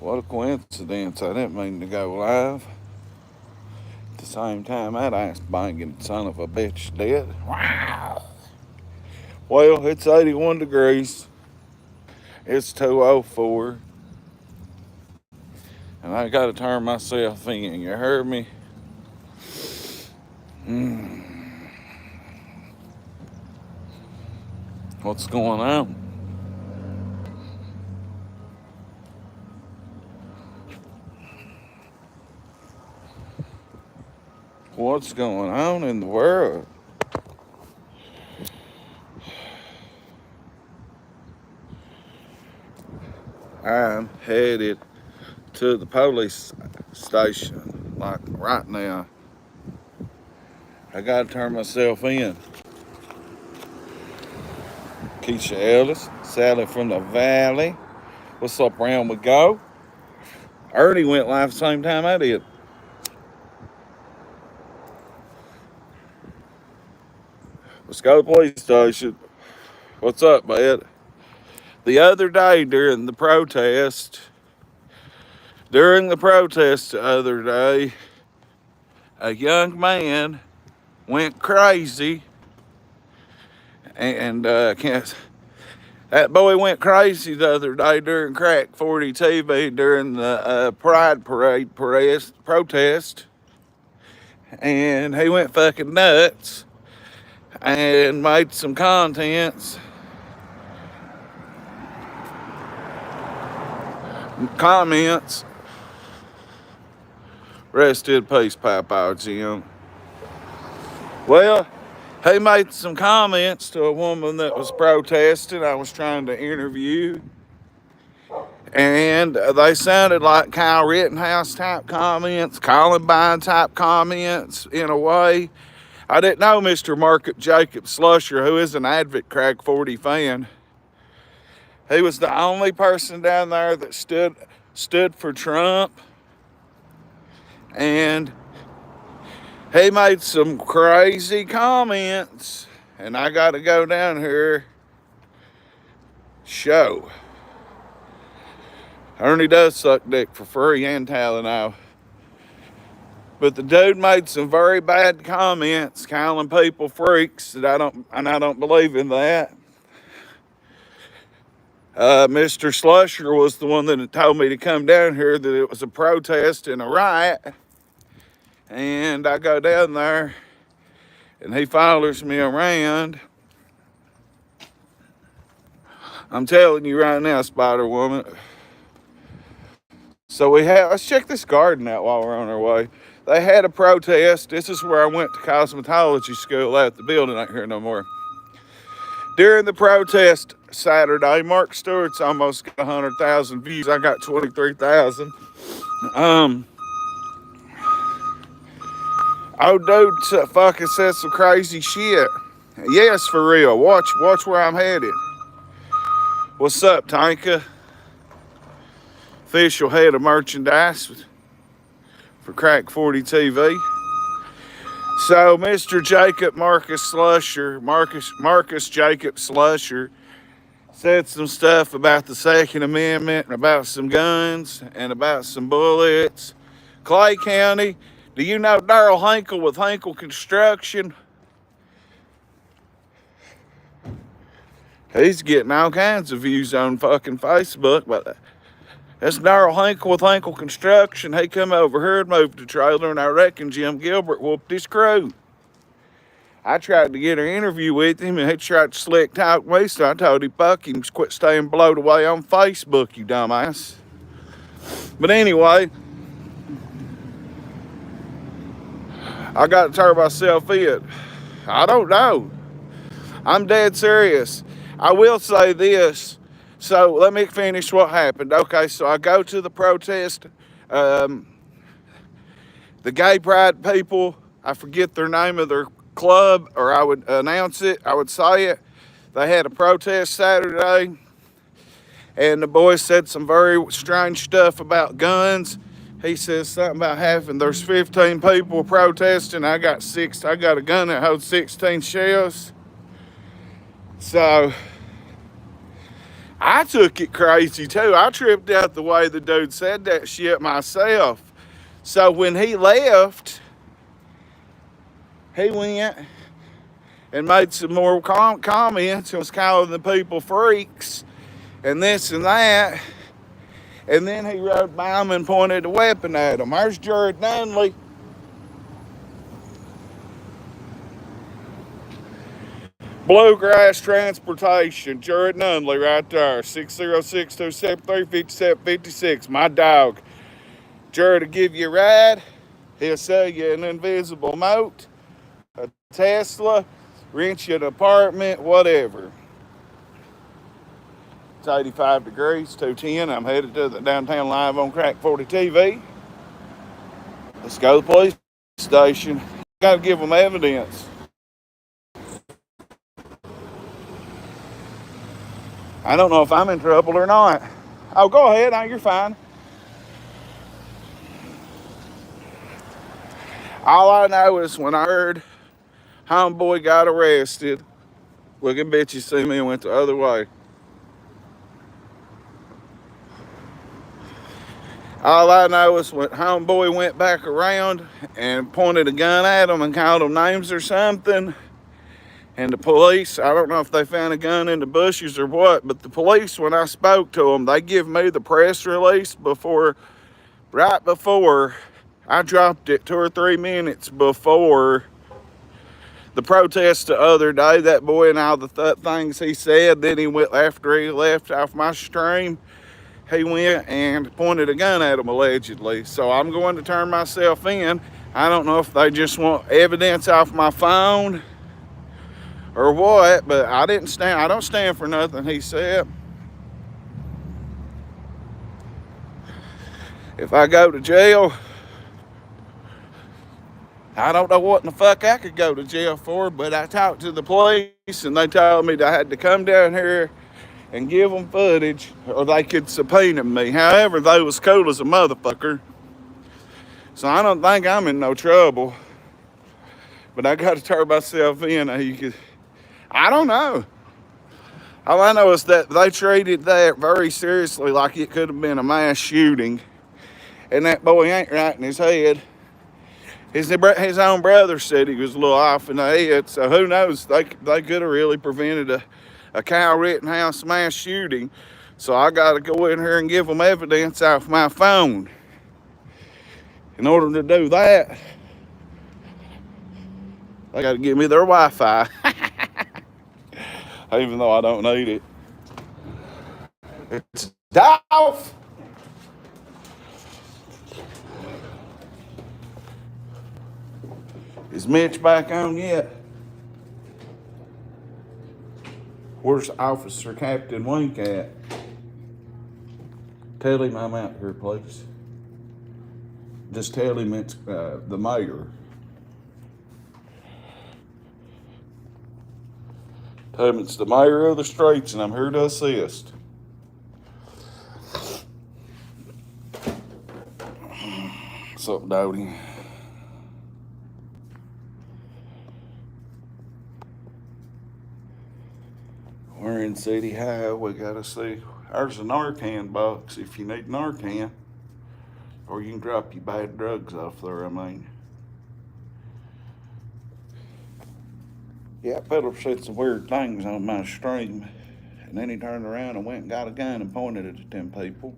What a coincidence. I didn't mean to go live. At the same time, that ass banging son of a bitch dead. Wow. Well, it's 81 degrees. It's 2:04. And I got to turn myself in. You heard me? What's going on? What's going on in the world? I'm headed to the police station, like right now. I gotta turn myself in. Keisha Ellis, Sally from the Valley. What's up, round we go? Ernie went live the same time I did. Let's go to the police station. What's up, bud? The other day during the protest the other day, a young man went crazy, and that boy went crazy the other day during Crack 40 TV during the Pride Parade protest, and he went fucking nuts and made some comments. Rest in peace, Papa Jim. Well, he made some comments to a woman that was protesting. I was trying to interview, and they sounded like Kyle Rittenhouse type comments, Columbine type comments in a way. I didn't know Mr. Market Jacob Slusher, who is an avid Crack 40 fan. He was the only person down there that stood for Trump, and he made some crazy comments, and I got to go down here. Show. Ernie does suck dick for free and Tylenol. But the dude made some very bad comments, calling people freaks, and I don't believe in that. Mr. Slusher was the one that told me to come down here, that it was a protest and a riot. And I go down there, and he follows me around. I'm telling you right now, Spider Woman. So let's check this garden out while we're on our way. They had a protest. This is where I went to cosmetology school at. The building ain't here no more. During the protest Saturday, Mark Stewart's almost got 100,000 views. I got 23,000. Old dude fucking said some crazy shit. Yes, for real. Watch where I'm headed. What's up, Tanka? Official head of merchandise for Crack 40 TV. So Mr. Marcus Jacob Slusher said some stuff about the Second Amendment and about some guns and about some bullets. Clay County, do you know Darrell Hinkle with Hinkle Construction? He's getting all kinds of views on fucking Facebook, but that's Darrell Hinkle with Hinkle Construction. He come over here and moved the trailer, and I reckon Jim Gilbert whooped his crew. I tried to get an interview with him, and he tried to slick talk me, so I told him, fuck him, quit staying blowed away on Facebook, you dumbass. But anyway, I got to turn myself in. I don't know. I'm dead serious. I will say this. So let me finish what happened. Okay, so I go to the protest. The gay pride people, I forget their name of their club, or I would announce it, I would say it. They had a protest Saturday, and the boy said some very strange stuff about guns. He says something about there's 15 people protesting. I got a gun that holds 16 shells. So I took it crazy too. I tripped out the way the dude said that shit myself. So when he left, he went and made some more comments and was calling the people freaks and this and that. And then he rode by him and pointed a weapon at him. There's Jared Nunley. Bluegrass Transportation, Jared Nunley right there, 606-273-5756. My dog. Jared will give you a ride. He'll sell you an invisible moat, a Tesla, rent you an apartment, whatever. It's 85 degrees, 210. I'm headed to the downtown live on Crack 40 TV. Let's go to the police station. Got to give them evidence. I don't know if I'm in trouble or not. Oh, go ahead. No, you're fine. All I know is when I heard homeboy got arrested, looking bitch, you see me and went the other way. All I know is when homeboy went back around and pointed a gun at him and called them names or something. And the police, I don't know if they found a gun in the bushes or what, but the police, when I spoke to them, they give me the press release right before I dropped it 2 or 3 minutes before the protest the other day. That boy and all the things he said, then he went, after he left off my stream, he went and pointed a gun at him allegedly. So I'm going to turn myself in. I don't know if they just want evidence off my phone or what, but I don't stand for nothing he said. If I go to jail, I don't know what in the fuck I could go to jail for, but I talked to the police and they told me that I had to come down here and give them footage or they could subpoena me. However, they was cool as a motherfucker. So I don't think I'm in no trouble, but I got to turn myself in. I don't know. All I know is that they treated that very seriously, like it could have been a mass shooting. And that boy ain't right in his head. His own brother said he was a little off in the head. So who knows? They could have really prevented a Kyle Rittenhouse mass shooting. So I got to go in here and give them evidence off my phone. In order to do that, they got to give me their Wi-Fi. Even though I don't need it. It's Dolph! Is Mitch back on yet? Where's Officer Captain Wink at? Tell him I'm out here, please. Just tell him it's the mayor. Tell him it's the mayor of the streets and I'm here to assist. What's up, Dodie? We're in City High. We gotta see. There's a Narcan box if you need Narcan. Or you can drop your bad drugs off there, I mean. Yeah, Philip said some weird things on my stream. And then he turned around and went and got a gun and pointed it at them people.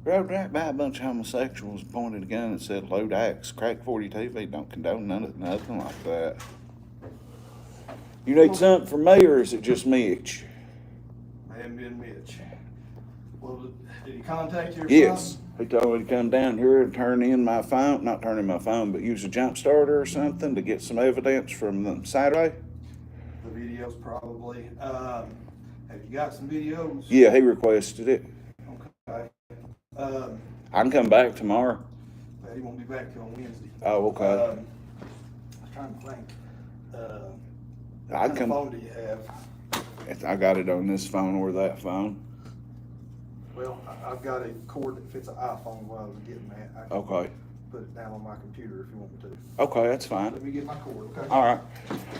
Rode right by a bunch of homosexuals, pointed a gun and said, load axe. Crack 40 TV don't condone nothing like that. You need something from me, or is it just Mitch? I haven't been Mitch. Well, did he contact you or Yes. something? He told me to come down here and turn in my phone, not turn in my phone, but use a jump starter or something to get some evidence from the Saturday. The videos probably. Have you got some videos? Yeah, he requested it. Okay. I can come back tomorrow. But he won't be back till Wednesday. Oh, okay. I was trying to think. What kind of phone do you have? I got it on this phone or that phone. Well, I've got a cord that fits an iPhone where I was getting at. Okay. put it down on my computer if you want me to. Okay, that's fine. Let me get my cord, okay? All right.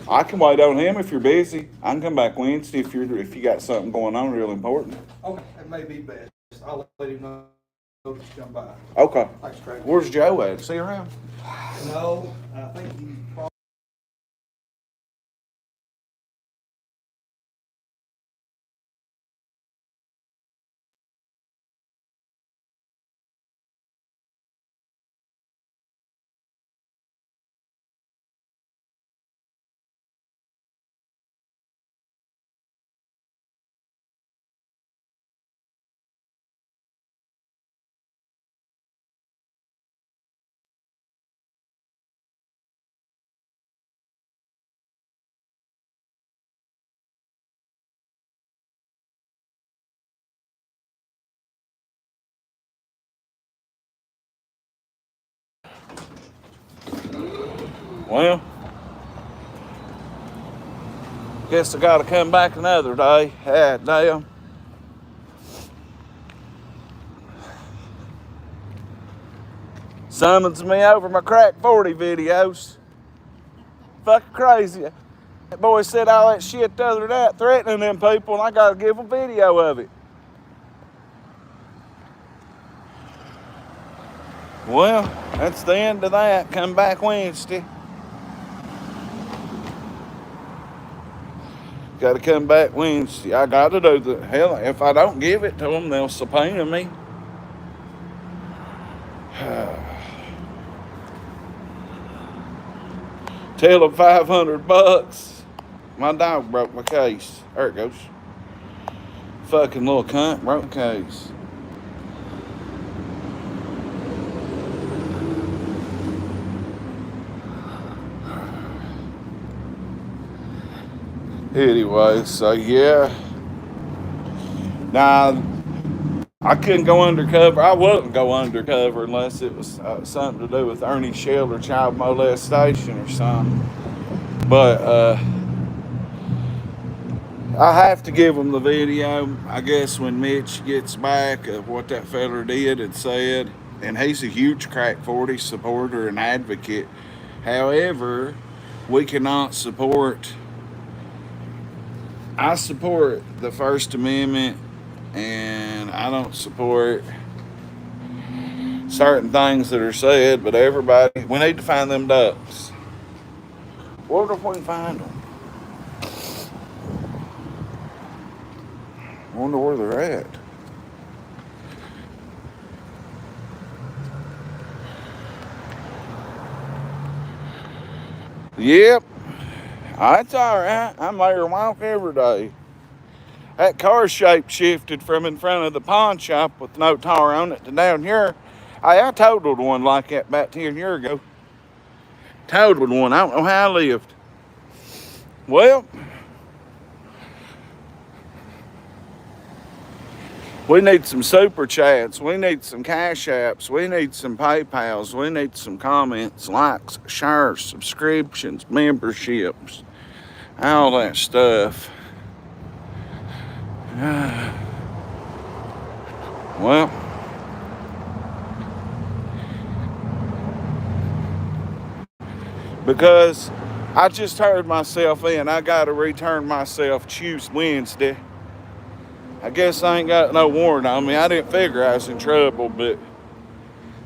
I can wait on him if you're busy. I can come back Wednesday if you got something going on real important. Okay, that may be best. I'll let him know to come by. Okay. Thanks, Craig. Where's Joe at? Is he around? No, I think he probably. Well, guess I gotta come back another day. Yeah, damn. Summons me over my crack 40 videos. Fucking crazy. That boy said all that shit the other night, threatening them people, and I gotta give a video of it. Well, that's the end of that. Come back Wednesday. Gotta come back Wednesday. I gotta do the hell. If I don't give it to them, they'll subpoena me. Tell them $500. My dog broke my case. There it goes. Fucking little cunt broke the case. Anyway, so yeah. Now, I couldn't go undercover. I wouldn't go undercover unless it was something to do with Ernie Shell or child molestation or something. But I have to give them the video, I guess, when Mitch gets back of what that feller did and said. And he's a huge Crack 40 supporter and advocate. However, we cannot support. I support the First Amendment, and I don't support certain things that are said, but everybody, we need to find them ducks. Wonder if we can find them. Wonder where they're at. Yep. That's all right. I'm there walk every day. That car shape shifted from in front of the pawn shop with no tire on it to down here. I totaled one like that about 10 years ago. Totaled one. I don't know how I lived. Well, we need some super chats. We need some cash apps. We need some PayPals. We need some comments, likes, shares, subscriptions, memberships, all that stuff. Well, because I just turned myself in. I got to return myself Tuesday, Wednesday. I guess I ain't got no warrant on me. I didn't figure I was in trouble, but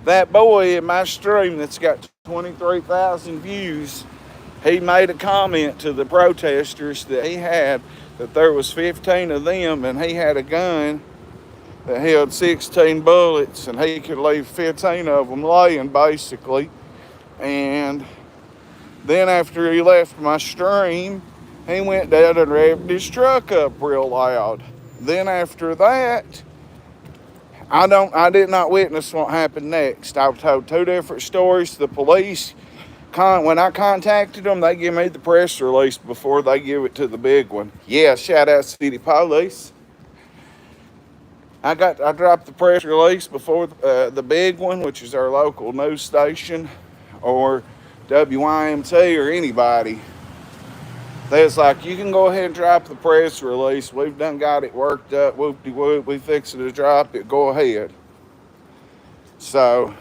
that boy in my stream that's got 23,000 views, he made a comment to the protesters that he had that there was 15 of them and he had a gun that held 16 bullets and he could leave 15 of them laying basically. And then after he left my stream, he went down and revved his truck up real loud. Then after that, I did not witness what happened next. I was told two different stories. The police, when I contacted them, they give me the press release before they give it to the big one. Yeah, shout out City Police. I dropped the press release before the big one, which is our local news station, or WYMT or anybody. They was like, you can go ahead and drop the press release. We've done got it worked up. Whoop-de-whoop. We fixing to drop it. Go ahead. So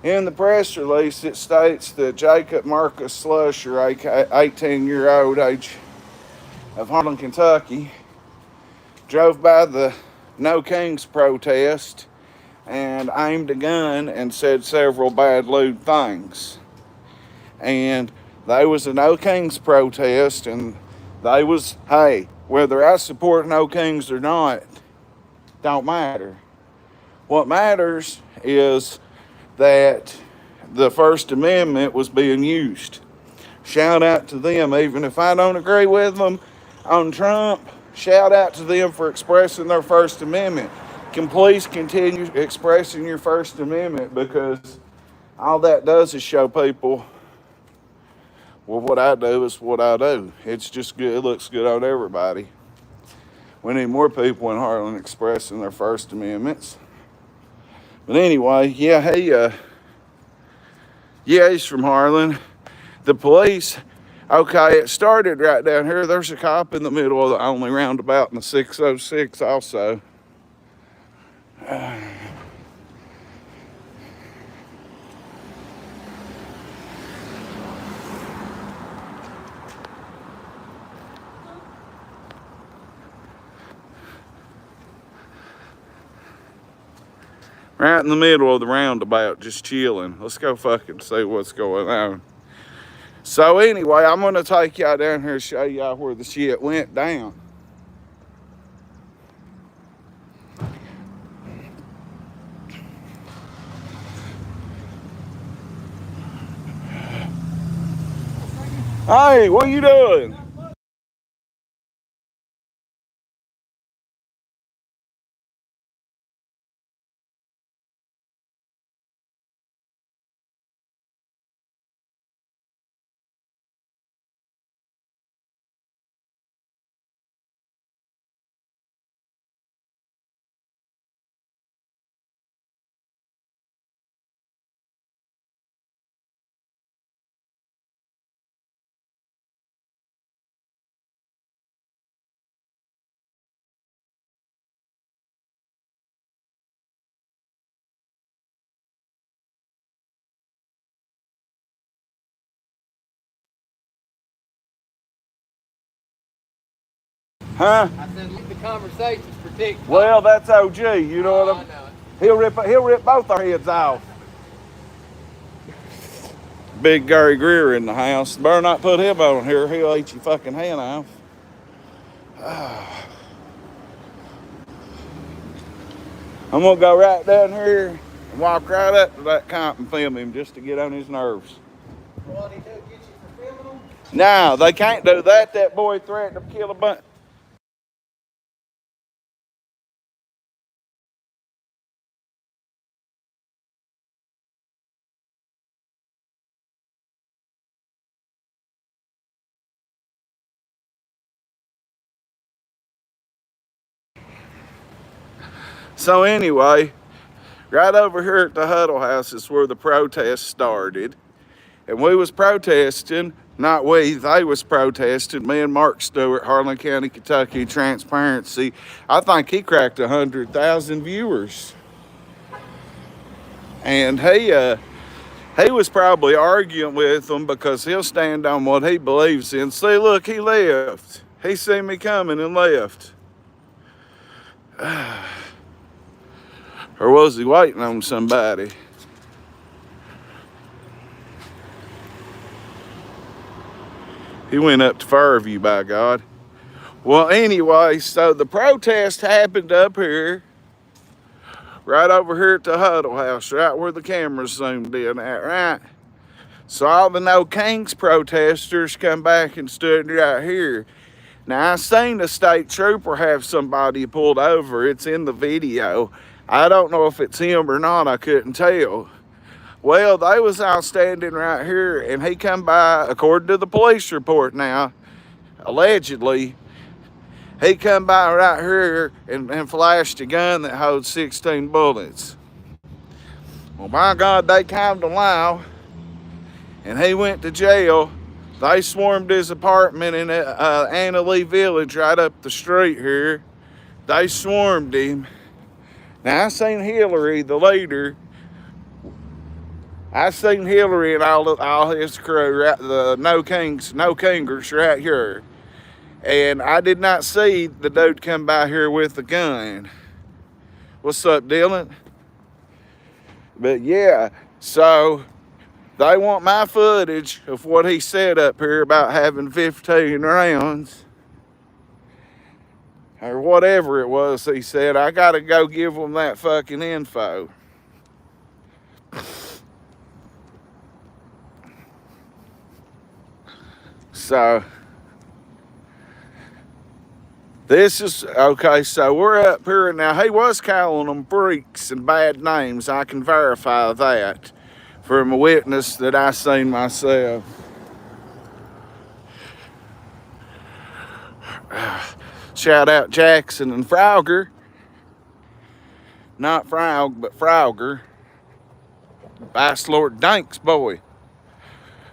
In the press release, it states that Jacob Marcus Slusher, aka 18-year-old, age of Harlan, Kentucky, drove by the No Kings protest and aimed a gun and said several bad lewd things. And they was a No Kings protest, and they was, hey, whether I support No Kings or not, don't matter. What matters is that the First Amendment was being used. Shout out to them, even if I don't agree with them on Trump, shout out to them for expressing their First Amendment. Can please continue expressing your First Amendment, because all that does is show people, well, what I do is what I do. It's just good. It looks good on everybody. We need more people in Harlan expressing their First Amendments. But anyway, yeah, he's from Harlan. The police, okay, it started right down here. There's a cop in the middle of the only roundabout in the 606 also. Right in the middle of the roundabout, just chilling. Let's go fucking see what's going on. So anyway, I'm gonna take y'all down here and show y'all where the shit went down. Hey, what are you doing? Huh? I said, leave the conversations for TikTok. Well, that's OG. You know what I I'm? know it. He'll rip both our heads off. Big Gary Greer in the house. Better not put him on here. He'll eat your fucking hand off. I'm gonna go right down here and walk right up to that cop and film him just to get on his nerves. What, he took get you for filming them? No, they can't do that. That boy threatened to kill a bunch. So anyway, right over here at the Huddle House is where the protest started. And we was protesting, not we, they was protesting. Me and Mark Stewart, Harlan County, Kentucky, Transparency. I think he cracked 100,000 viewers. And he was probably arguing with them because he'll stand on what he believes in. See, look, he left. He seen me coming and left. Or was he waiting on somebody? He went up to Fairview, by God. Well, anyway, so the protest happened up here, right over here at the Huddle House, right where the camera's zoomed in at, right? So all the No Kings protesters come back and stood right here. Now, I seen the state trooper have somebody pulled over. It's in the video. I don't know if it's him or not. I couldn't tell. Well, they was all standing right here, and he come by, according to the police report now, allegedly, he come by right here and flashed a gun that holds 16 bullets. Well, by God, they called Enlow, and he went to jail. They swarmed his apartment in Anna Lee Village right up the street here. They swarmed him. Now, I seen Hillary, the leader, I seen Hillary and all his crew, right, the No Kingers right here. And I did not see the dude come by here with a gun. What's up, Dylan? But yeah, so they want my footage of what he said up here about having 15 rounds. Or whatever it was he said. I gotta go give them that fucking info. So this is okay. So we're up here now. He was calling them freaks and bad names. I can verify that from a witness that I seen myself. Shout out Jackson and Frauger. Not Fraug, but Frauger. Vice Lord Danks boy.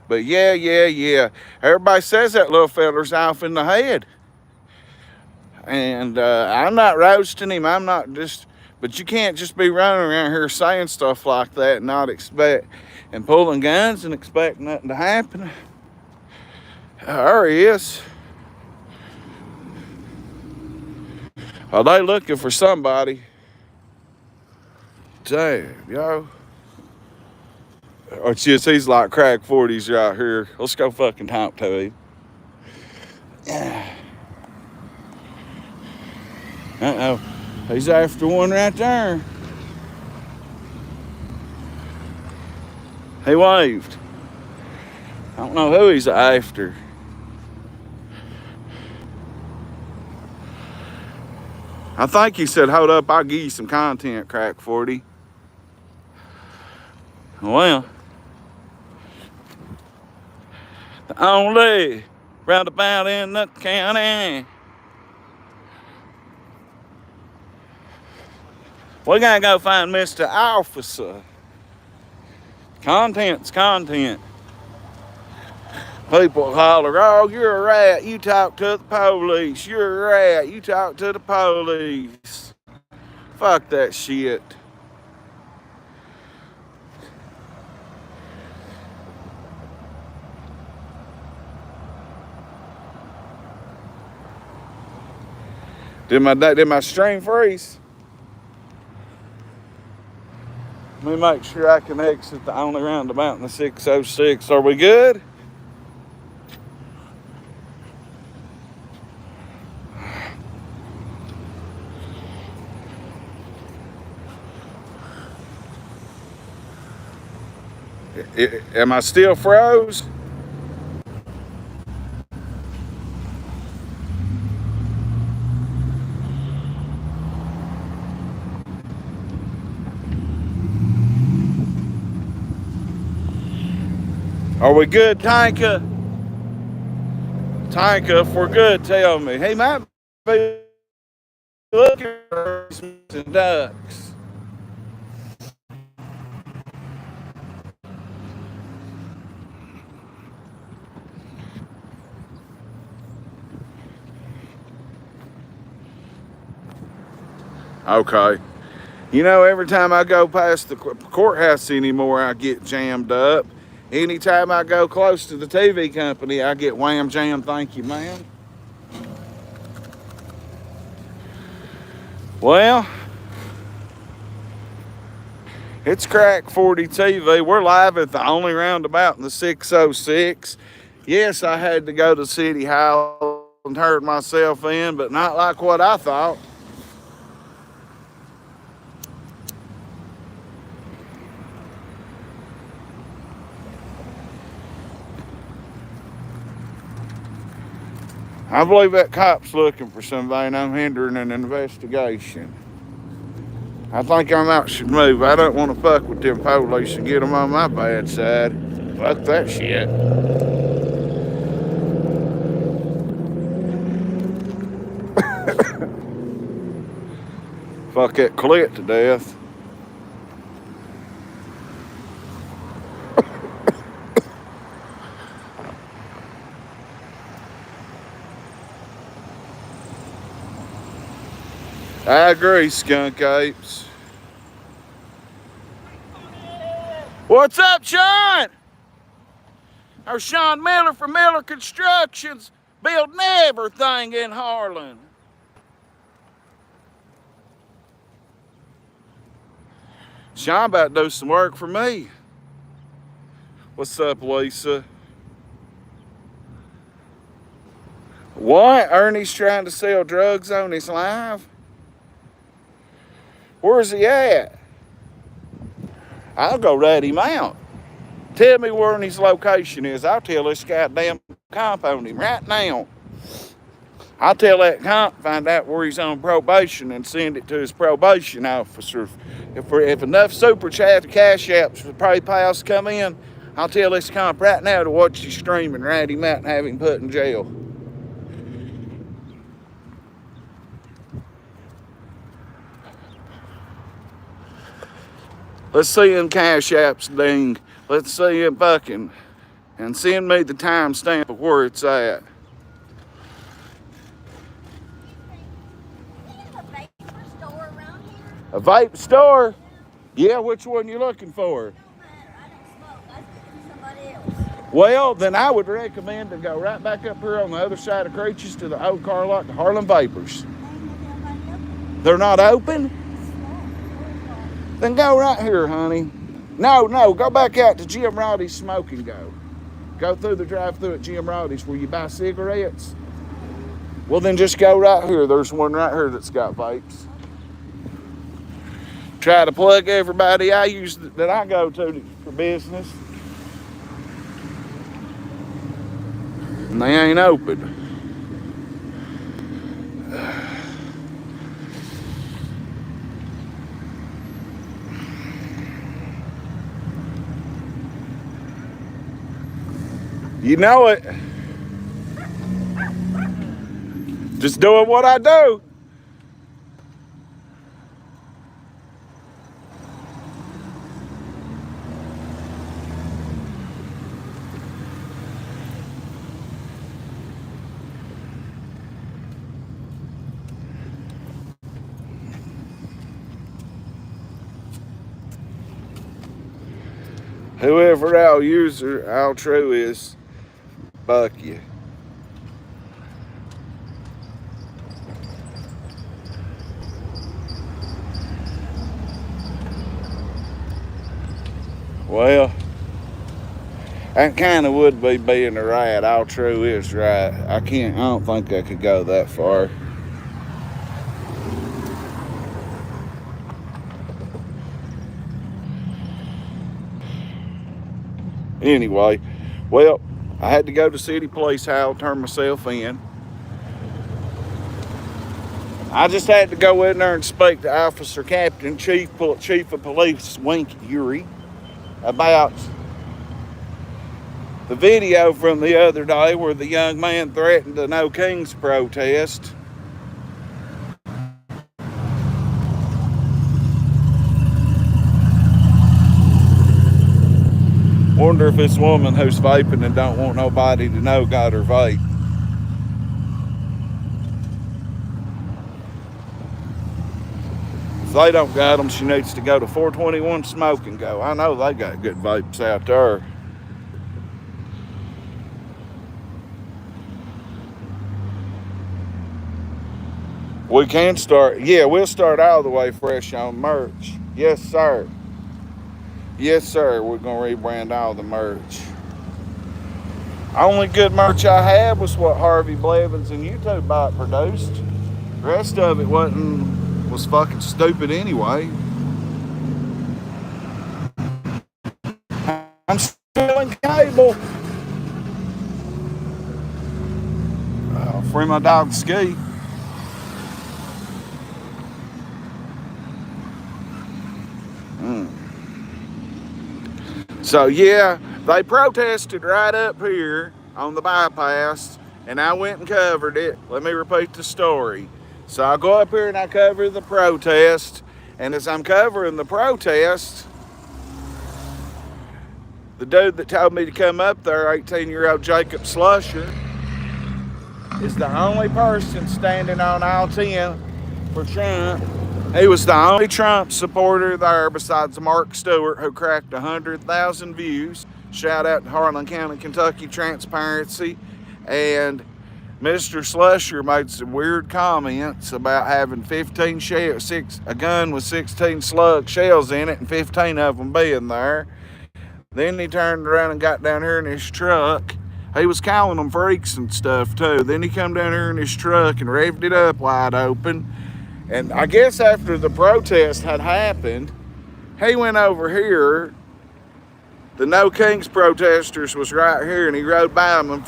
But yeah. Everybody says that little feller's off in the head. And I'm not roasting him. I'm not just... But you can't just be running around here saying stuff like that and not expect... And pulling guns and expect nothing to happen. There he is. Are they looking for somebody? Damn, yo. Or it's just he's like crack 40s right here. Let's go fucking talk to him. Yeah. Uh-oh. He's after one right there. He waved. I don't know who he's after. I think he said, hold up, I'll give you some content, crack 40. Well, the only roundabout in the county. We gotta go find Mr. Officer. Content's content. People holler, oh, you're a rat, you talk to the police. You're a rat, you talk to the police. Fuck that shit. Did my stream freeze? Let me make sure I can exit the only roundabout in the 606. Are we good? Am I still froze? Are we good, Tanka? Tanka, if we're good, tell me. He might be looking for some ducks. Okay. You know, every time I go past the courthouse anymore, I get jammed up. Anytime I go close to the TV company, I get wham jam. Thank you, ma'am. Well, it's Crack 40 TV. We're live at the only roundabout in the 606. Yes, I had to go to City Hall and turn myself in, but not like what I thought. I believe that cop's looking for somebody and I'm hindering an investigation. I think I might should move. I don't want to fuck with them police and get them on my bad side. Fuck that shit. Fuck that clit to death. I agree, skunk apes. What's up, Sean? Or Sean Miller from Miller Constructions, building everything in Harlan. Sean about to do some work for me. What's up, Lisa? What? Ernie's trying to sell drugs on his live? Where's he at? I'll go rat him out. Tell me where his location is. I'll tell this goddamn comp on him right now. I'll tell that comp, find out where he's on probation and send it to his probation officer. If enough super chat cash apps for PayPals come in, I'll tell this comp right now to watch you stream and rat him out and have him put in jail. Let's see them cash apps, ding. Let's see him fucking, and send me the timestamp of where it's at. A vape store? Yeah, which one you looking for? Well, then I would recommend to go right back up here on the other side of Creaches to the old car lot, the Harlan Vapors. They're not open? Then go right here, honey. No, go back out to Jim Roddy's Smoke and Go. Go through the drive-thru at Jim Roddy's where you buy cigarettes. Well, then just go right here. There's one right here that's got vapes. Try to plug everybody that I go to for business. And they ain't open. You know it. Just doing what I do. Whoever our user, our true is, fuck you. Well, that kind of would be being a rat. All true is right. I don't think I could go that far. Anyway, well, I had to go to City Police Hall, turn myself in. I just had to go in there and speak to Officer Captain Chief of Police Wink Urey about the video from the other day where the young man threatened a No Kings protest. Wonder if this woman who's vaping and don't want nobody to know got her vape. If they don't got them, she needs to go to 421 Smoke and Go. I know they got good vapes out there. We can start, yeah, we'll start all the way fresh on merch. Yes, sir. Yes, sir, we're going to rebrand all the merch. Only good merch I had was what Harvey Blevins and YouTube Bot produced. The rest of it was fucking stupid anyway. I'm stealing cable. Free my dog Ski. So yeah, they protested right up here on the bypass, and I went and covered it. Let me repeat the story. So I go up here and I cover the protest, and as I'm covering the protest, the dude that told me to come up there, 18-year-old Jacob Slusher, is the only person standing on aisle 10 for Trump. He was the only Trump supporter there besides Mark Stewart, who cracked 100,000 views. Shout out to Harlan County, Kentucky Transparency. And Mr. Slusher made some weird comments about having 15 shells, a gun with 16 slug shells in it, and 15 of them being there. Then he turned around and got down here in his truck. He was calling them freaks and stuff too. Then he come down here in his truck and revved it up wide open. And I guess after the protest had happened, he went over here. The No Kings protesters was right here, and he rode by them and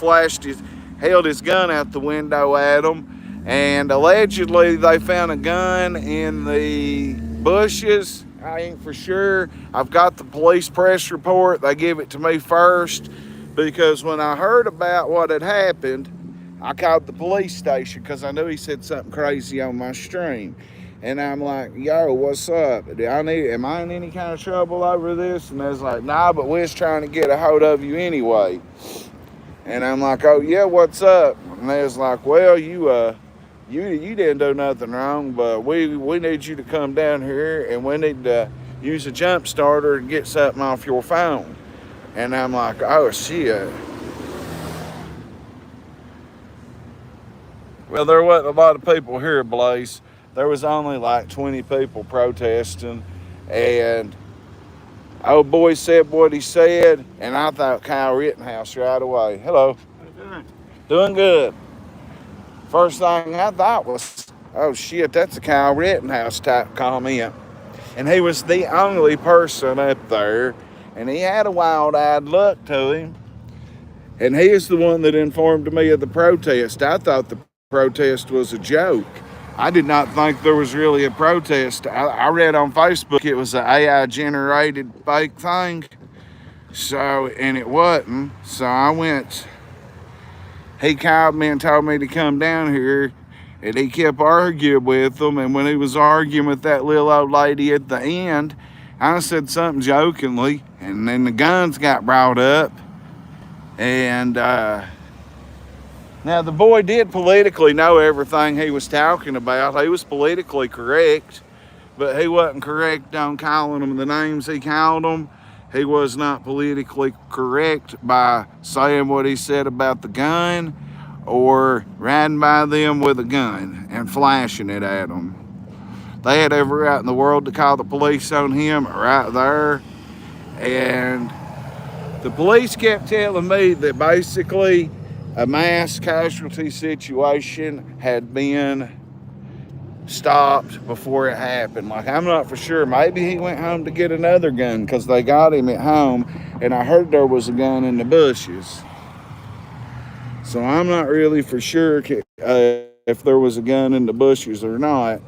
held his gun out the window at them. And allegedly they found a gun in the bushes. I ain't for sure. I've got the police press report. They give it to me first because when I heard about what had happened, I called the police station because I knew he said something crazy on my stream. And I'm like, yo, what's up? Am I in any kind of trouble over this? And they was like, nah, but we're just trying to get a hold of you anyway. And I'm like, oh yeah, what's up? And they was like, well, you didn't do nothing wrong, but we need you to come down here and we need to use a jump starter and get something off your phone. And I'm like, oh shit. Well, there wasn't a lot of people here, Blaze. There was only like 20 people protesting, and old boy said what he said, and I thought Kyle Rittenhouse right away. Hello. How you doing? Doing good. First thing I thought was, oh shit, that's a Kyle Rittenhouse type comment. And he was the only person up there, and he had a wild-eyed look to him. And he is the one that informed me of the protest. I thought the protest was a joke. I did not think there was really a protest. I read on Facebook it was an AI generated fake thing. And it wasn't. So I went, he called me and told me to come down here, and he kept arguing with them. And when he was arguing with that little old lady at the end, I said something jokingly, and then the guns got brought up. And now the boy did politically know everything he was talking about. He was politically correct, but he wasn't correct on calling them the names he called them. He was not politically correct by saying what he said about the gun or riding by them with a gun and flashing it at them. They had every right in the world to call the police on him right there. And the police kept telling me that basically a mass casualty situation had been stopped before it happened. Like, I'm not for sure. Maybe he went home to get another gun because they got him at home, and I heard there was a gun in the bushes. So I'm not really for sure if there was a gun in the bushes or not.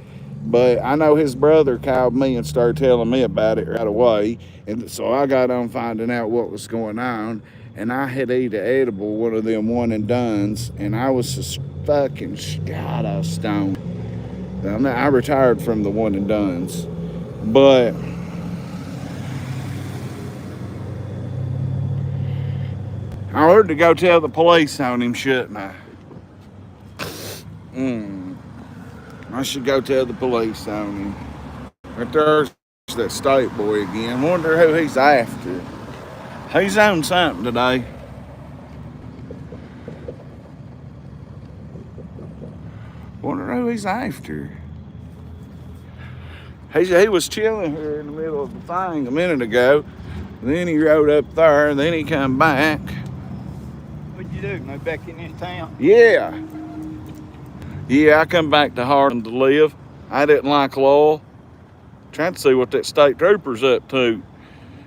But I know his brother called me and started telling me about it right away. And so I got on finding out what was going on. And I had eaten an edible, one of them one and dones. And I was just fucking stoned. I retired from the one and dones. But I heard to go tell the police on him, shouldn't I? I should go tell the police on him. Right there's that state boy again. Wonder who he's after. He's on something today. Wonder who he's after. He was chilling here in the middle of the thing a minute ago. Then he rode up there, and then he come back. What'd you do? Move back in this town? Yeah. Yeah, I come back to Harlan to live. I didn't like Lowell. Trying to see what that state trooper's up to.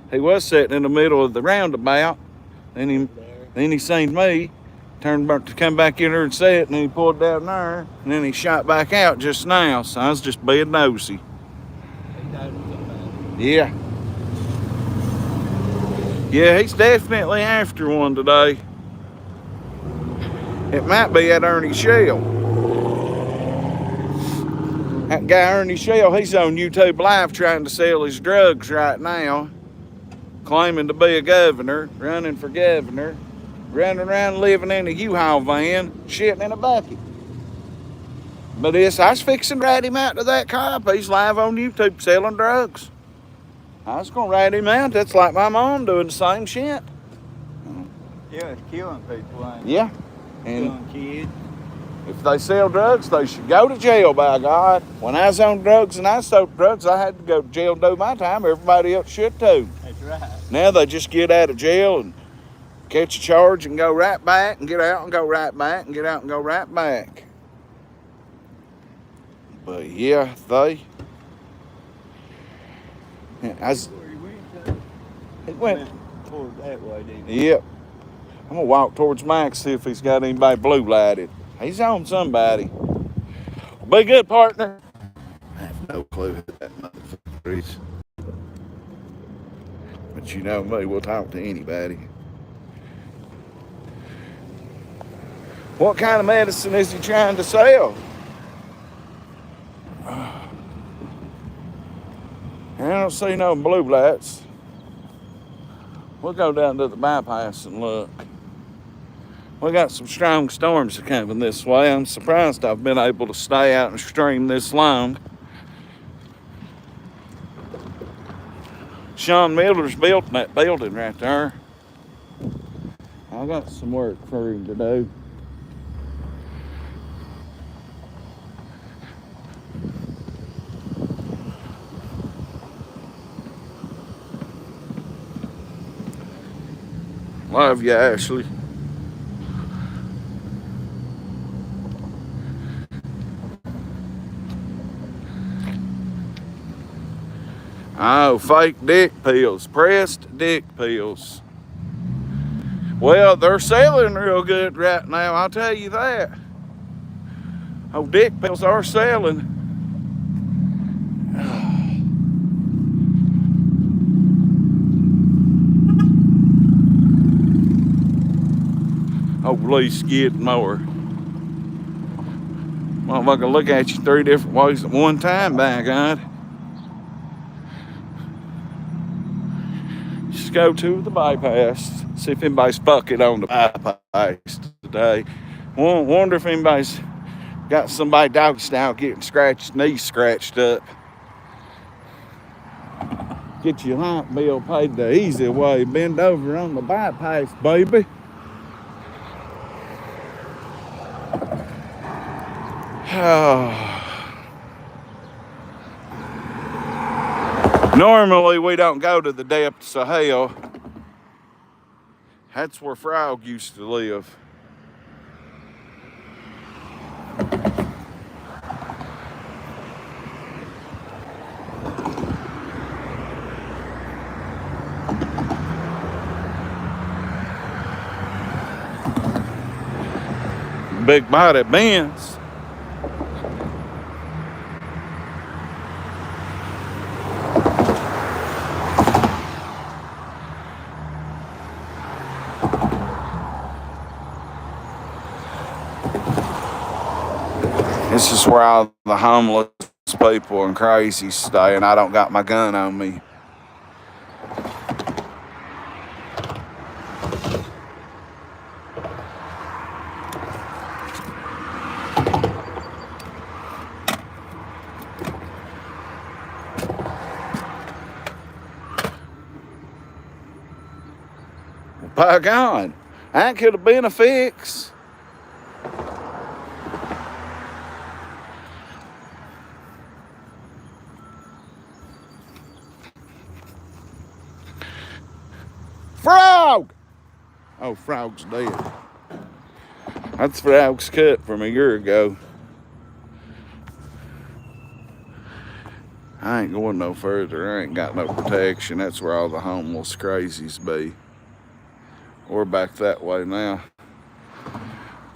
He was sitting in the middle of the roundabout. Then he seen me, turned back to come back in there and sit, and then he pulled down there, and then he shot back out just now. So I was just being nosy. Yeah. Yeah, he's definitely after one today. It might be at Ernie Shell. That guy Ernie Shell, he's on YouTube Live trying to sell his drugs right now. Claiming to be a governor, running for governor, running around living in a U-Haul van, shitting in a bucket. But I was fixing to rat him out to that cop. He's live on YouTube selling drugs. I was gonna rat him out. That's like my mom doing the same shit. Yeah, it's killing people, ain't it? Yeah. And Killing kids. if they sell drugs, they should go to jail, by God. When I was on drugs and I sold drugs, I had to go to jail and do my time. Everybody else should too. That's right. Now they just get out of jail and catch a charge and go right back and get out and go right back and get out and go right back. But yeah, he went. Toward that way, didn't Yep. I'm gonna walk towards Mike, see if he's got anybody blue lighted. He's on somebody. Be good, partner. I have no clue who that motherfucker is. But you know me, we'll talk to anybody. What kind of medicine is he trying to sell? I don't see no blue lights. We'll go down to the bypass and look. We got some strong storms coming this way. I'm surprised I've been able to stay out and stream this long. Sean Miller's built that building right there. I got some work for him to do. Love you, Ashley. Oh, fake dick pills, pressed dick pills. Well, they're selling real good right now, I'll tell you that. Oh, dick pills are selling. Oh, please skid more. Motherfucker, look at you 3 different ways at one time, by God. Just go to the bypass. See if anybody's fucking on the bypass today. Wonder if anybody's got somebody dog style getting scratched, knees scratched up. Get your light bill paid the easy way. Bend over on the bypass, baby. Normally we don't go to the depths of hell. That's where Frog used to live. Big body Benz. This is where all the homeless people and crazies stay, and I don't got my gun on me. By God, that could have been a fix. Frog! Oh, Frog's dead. That's Frog's cut from a year ago. I ain't going no further. I ain't got no protection. That's where all the homeless crazies be. We're back that way now.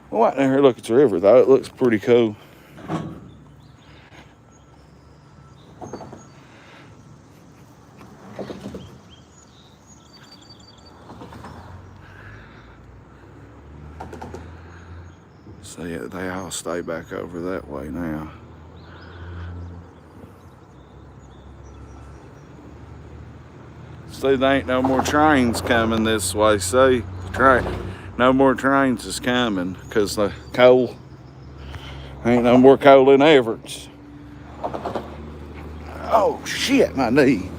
Well, right there, look, it's a river though. It looks pretty cool. So yeah, they all stay back over that way now. See, there ain't no more trains coming this way. See, no more trains is coming because the coal Ain't no more coal than Everett's. Oh shit, my knee.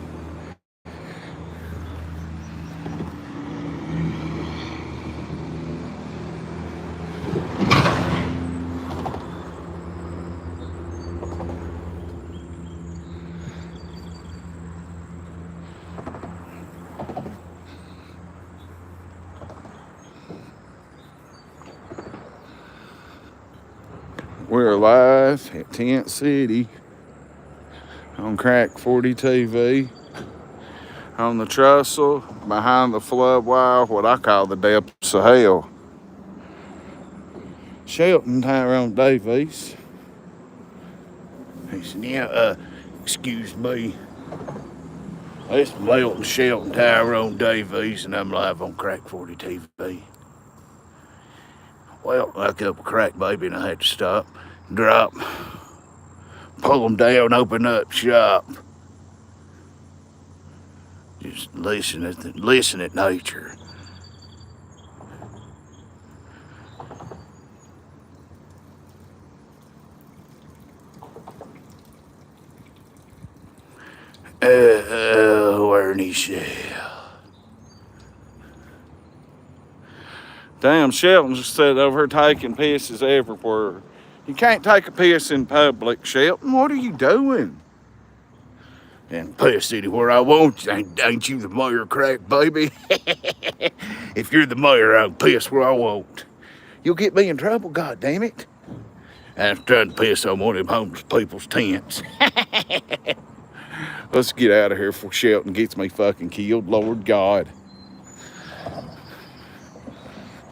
We're live at Tent City on Crack 40 TV on the trestle behind the flood wire, what I call the depths of hell. Shelton Tyrone Davies. He said, yeah, excuse me. It's Melton Shelton Tyrone Davies, and I'm live on Crack 40 TV. Well, like up a crack baby, and I had to stop, drop, pull them down, open up shop. Just listen at nature. Ernie Shell. Damn, Shelton's just sitting over here taking pisses everywhere. You can't take a piss in public, Shelton. What are you doing? And piss anywhere I want. Ain't you the mayor, crack baby? If you're the mayor, I'll piss where I want. You'll get me in trouble, goddammit. I'm trying to piss on one of them homeless people's tents. Let's get out of here before Shelton gets me fucking killed, Lord God.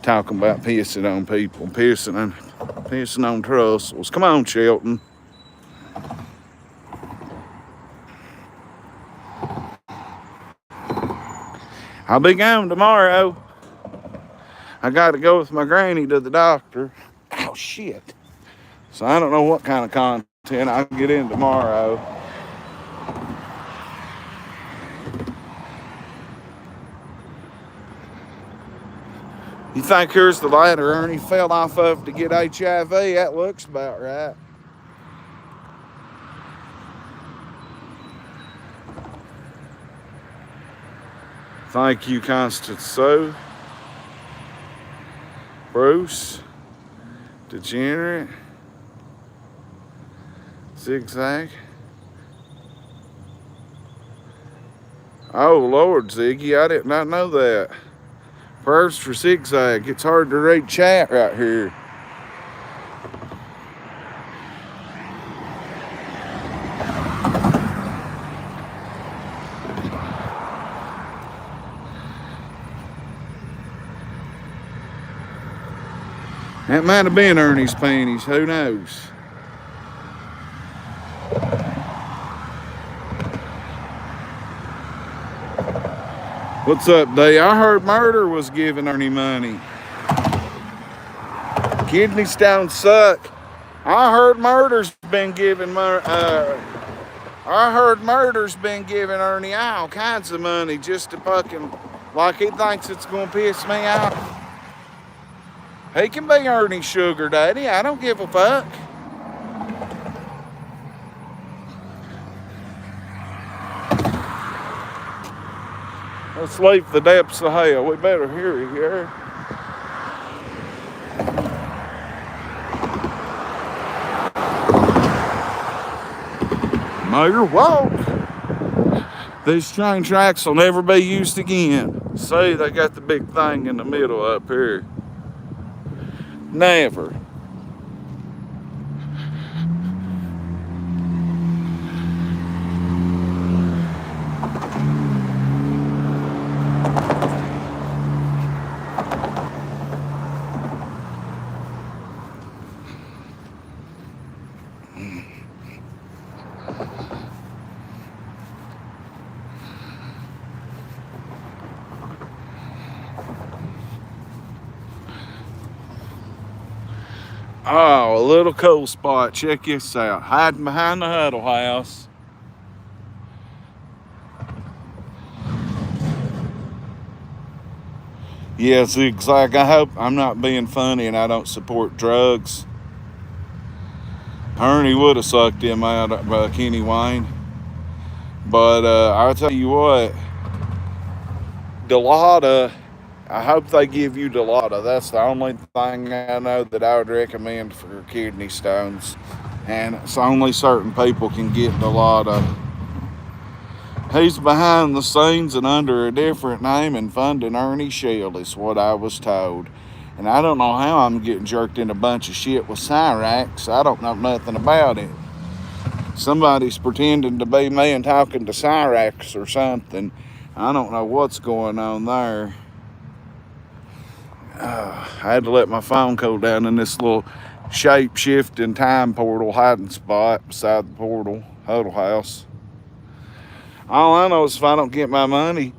Talking about pissing on people, pissing on trussels. Come on, Shelton. I'll be gone tomorrow. I got to go with my granny to the doctor. Oh, shit. So I don't know what kind of content I'll get in tomorrow. You think here's the ladder Ernie fell off of to get HIV? That looks about right. Thank you, Constance Sue. Bruce. Degenerate. Zigzag. Oh, Lord, Ziggy, I did not know that. First for Zigzag. It's hard to read chat right here. That might have been Ernie's panties. Who knows? What's up, Day? I heard Murder was giving Ernie money. Kidney stones suck. I heard Murder's been giving Ernie all kinds of money just to fucking, like he thinks it's gonna piss me off. He can be Ernie's sugar daddy. I don't give a fuck. Let's leave the depths of hell. We better hurry here. Mayor, walk. These train tracks will never be used again. See, they got the big thing in the middle up here. Never. Oh, a little cool spot. Check this out. Hiding behind the Huddle House. Yeah, Zigzag, I hope I'm not being funny and I don't support drugs. Ernie would have sucked him out by Kenny Wayne. But I'll tell you what, Dilaudid, I hope they give you Dilaudid. That's the only thing I know that I would recommend for kidney stones. And it's only certain people can get Dilaudid. He's behind the scenes and under a different name and funding Ernie Shell is what I was told. And I don't know how I'm getting jerked in a bunch of shit with Cyrax. I don't know nothing about it. Somebody's pretending to be me and talking to Cyrax or something. I don't know what's going on there. I had to let my phone cool down in this little shape-shifting time portal hiding spot beside the portal huddle house. All I know is if I don't get my money,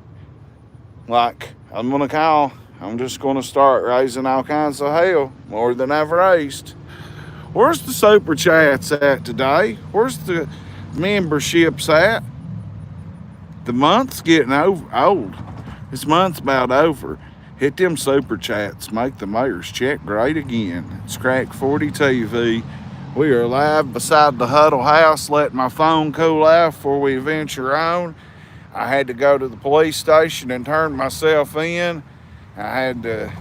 like I'm gonna call, I'm just gonna start raising all kinds of hell, more than I've raised. Where's the super chats at today? Where's the memberships at? The month's getting old. This month's about over. Hit them super chats. Make the mayor's check great again. It's Crack 40 TV. We are live beside the huddle house, letting my phone cool out before we venture on. I had to go to the police station and turn myself in. I had to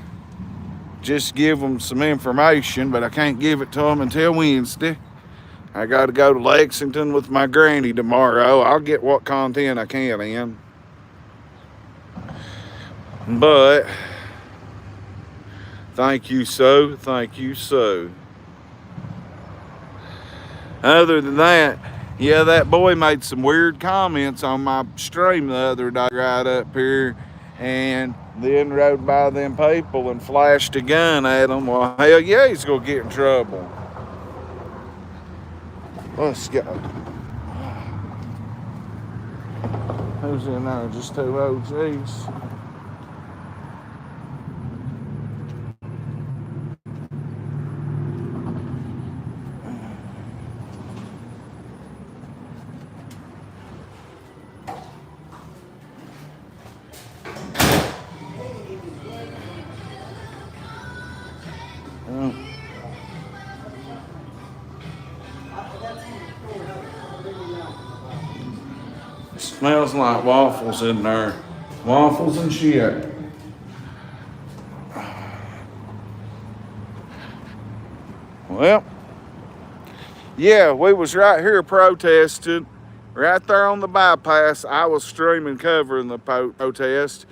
just give them some information, but I can't give it to them until Wednesday. I got to go to Lexington with my granny tomorrow. I'll get what content I can in. But thank you so. Other than that, yeah, that boy made some weird comments on my stream the other day right up here, and then rode by them people and flashed a gun at them. Well, hell yeah, he's gonna get in trouble. Let's go. Who's in there? Just two OGs. Smells like waffles in there. Waffles and shit. Well, yeah, we was right here protesting. Right there on the bypass. I was streaming covering the protest.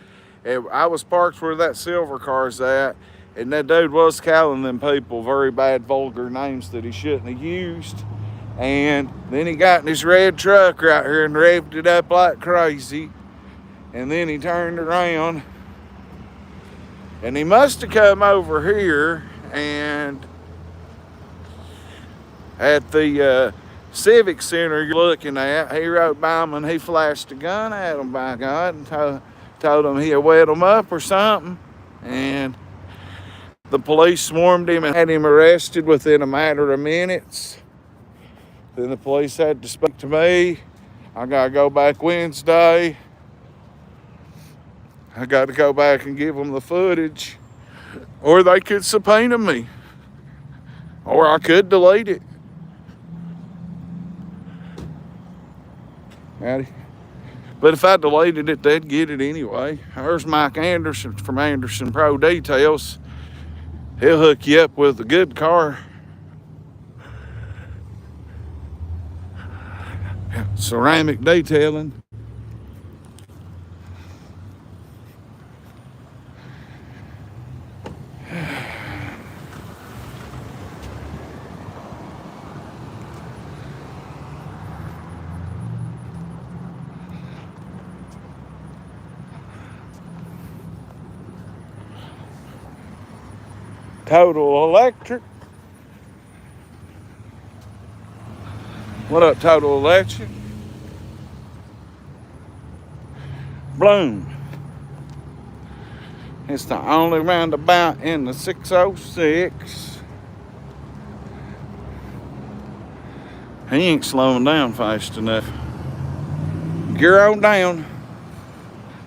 And I was parked where that silver car's at. And that dude was calling them people very bad, vulgar names that he shouldn't have used. And then he got in his red truck right here and revved it up like crazy. And then he turned around. And he must have come over here and at the Civic Center you're looking at, he rode by him and he flashed a gun at him, by God, and told him he'd wet him up or something. And the police swarmed him and had him arrested within a matter of minutes. Then the police had to speak to me. I got to go back Wednesday. I got to go back and give them the footage. Or they could subpoena me. Or I could delete it. Howdy. But if I deleted it, they'd get it anyway. There's Mike Anderson from Anderson Pro Details. He'll hook you up with a good car. Ceramic detailing. Total Electric. What up, Total Electric? Bloom. It's the only roundabout in the 606. He ain't slowing down fast enough. Gear on down.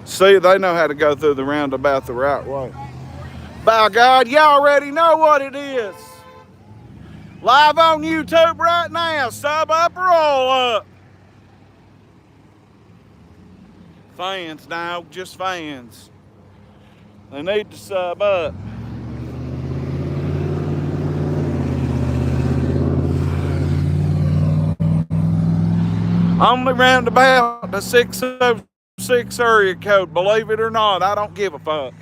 See, they know how to go through the roundabout the right way. By God, you already know what it is. Live on YouTube right now. Sub up or roll up. Fans, dog, just fans. They need to sub up. Only round about the 606 area code. Believe it or not, I don't give a fuck.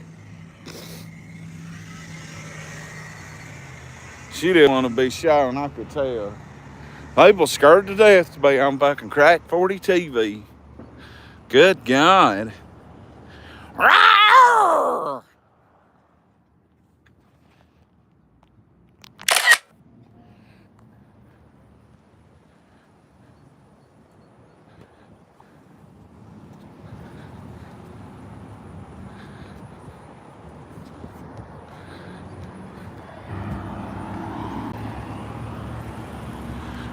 She didn't want to be shown, I could tell. People scared to death to be on fucking Crack 40 TV. Good God. Rawr!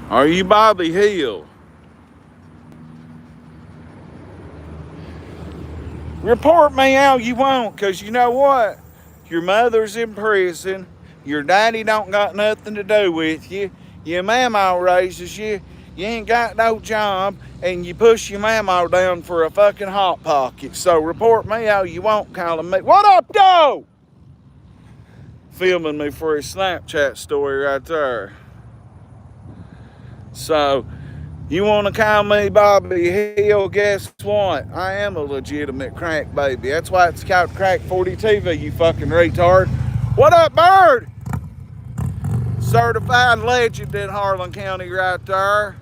Are you Bobby Hill? Report me all you want, because you know what? Your mother's in prison. Your daddy don't got nothing to do with you. Your mama raises you. You ain't got no job, and you push your mama down for a fucking hot pocket. So report me all you want, calling me. What up, though? Filming me for a Snapchat story right there. So, you want to call me Bobby Hill? Guess what? I am a legitimate crack baby. That's why it's called Crack 40 TV, you fucking retard. What up, bird? Certified legend in Harlan County right there.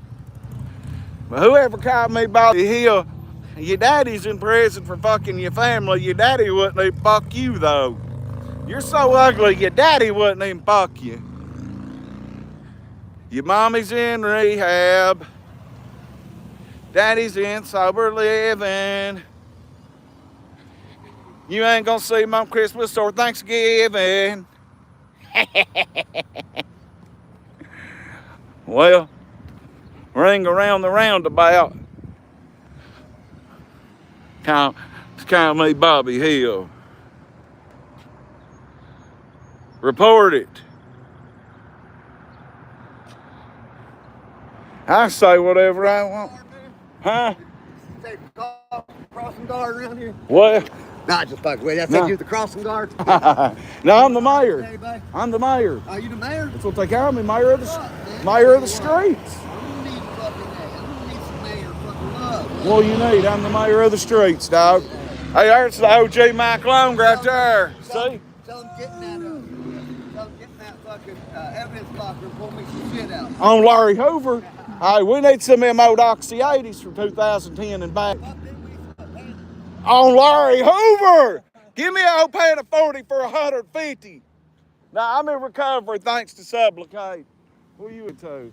But whoever called me Bobby Hill, your daddy's in prison for fucking your family. Your daddy wouldn't even fuck you, though. You're so ugly, your daddy wouldn't even fuck you. Your mommy's in rehab. Daddy's in sober living. You ain't gonna see him on Christmas or Thanksgiving. Well, ring around the roundabout. It's kind of me, Bobby Hill. Report it. I say whatever I want. Huh? Say crossing guard around here? What? Nah, just fucking with you. I said No. you was the crossing guard. No, I'm the mayor. Hey, buddy. I'm the mayor. Are you the mayor? That's what they call me, mayor of the streets. I'm gonna need some mayor fucking love. What do you need? I'm the mayor of the streets, dog. Hey, there's the OG Mike Long right there. See? Tell him getting that fucking evidence locker and pull me some shit out. On Larry Hoover. Hey, we need some of them old Oxy 80s from 2010 and back. On Larry Hoover! Give me a whole pan of 40 for 150. Now, I'm in recovery thanks to Sublocade. What are you into?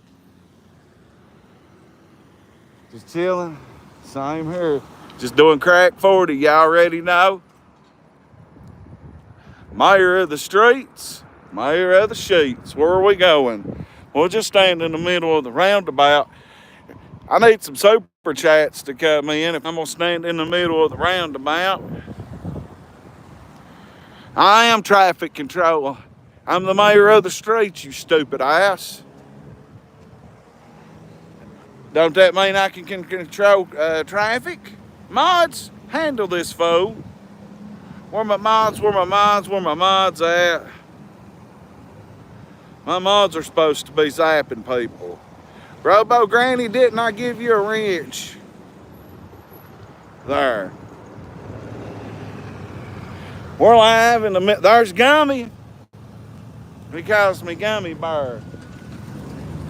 Just chilling. Same here. Just doing Crack 40, you already know. Mayor of the streets, mayor of the sheets. Where are we going? We'll just stand in the middle of the roundabout. I need some super chats to come in if I'm gonna stand in the middle of the roundabout. I am traffic control. I'm the mayor of the streets, you stupid ass. Don't that mean I can control traffic? Mods, handle this fool. Where my mods at? My mods are supposed to be zapping people. Robo Granny, didn't I give you a wrench? There. We're live in the middle. There's Gummy. He calls me Gummy Bear.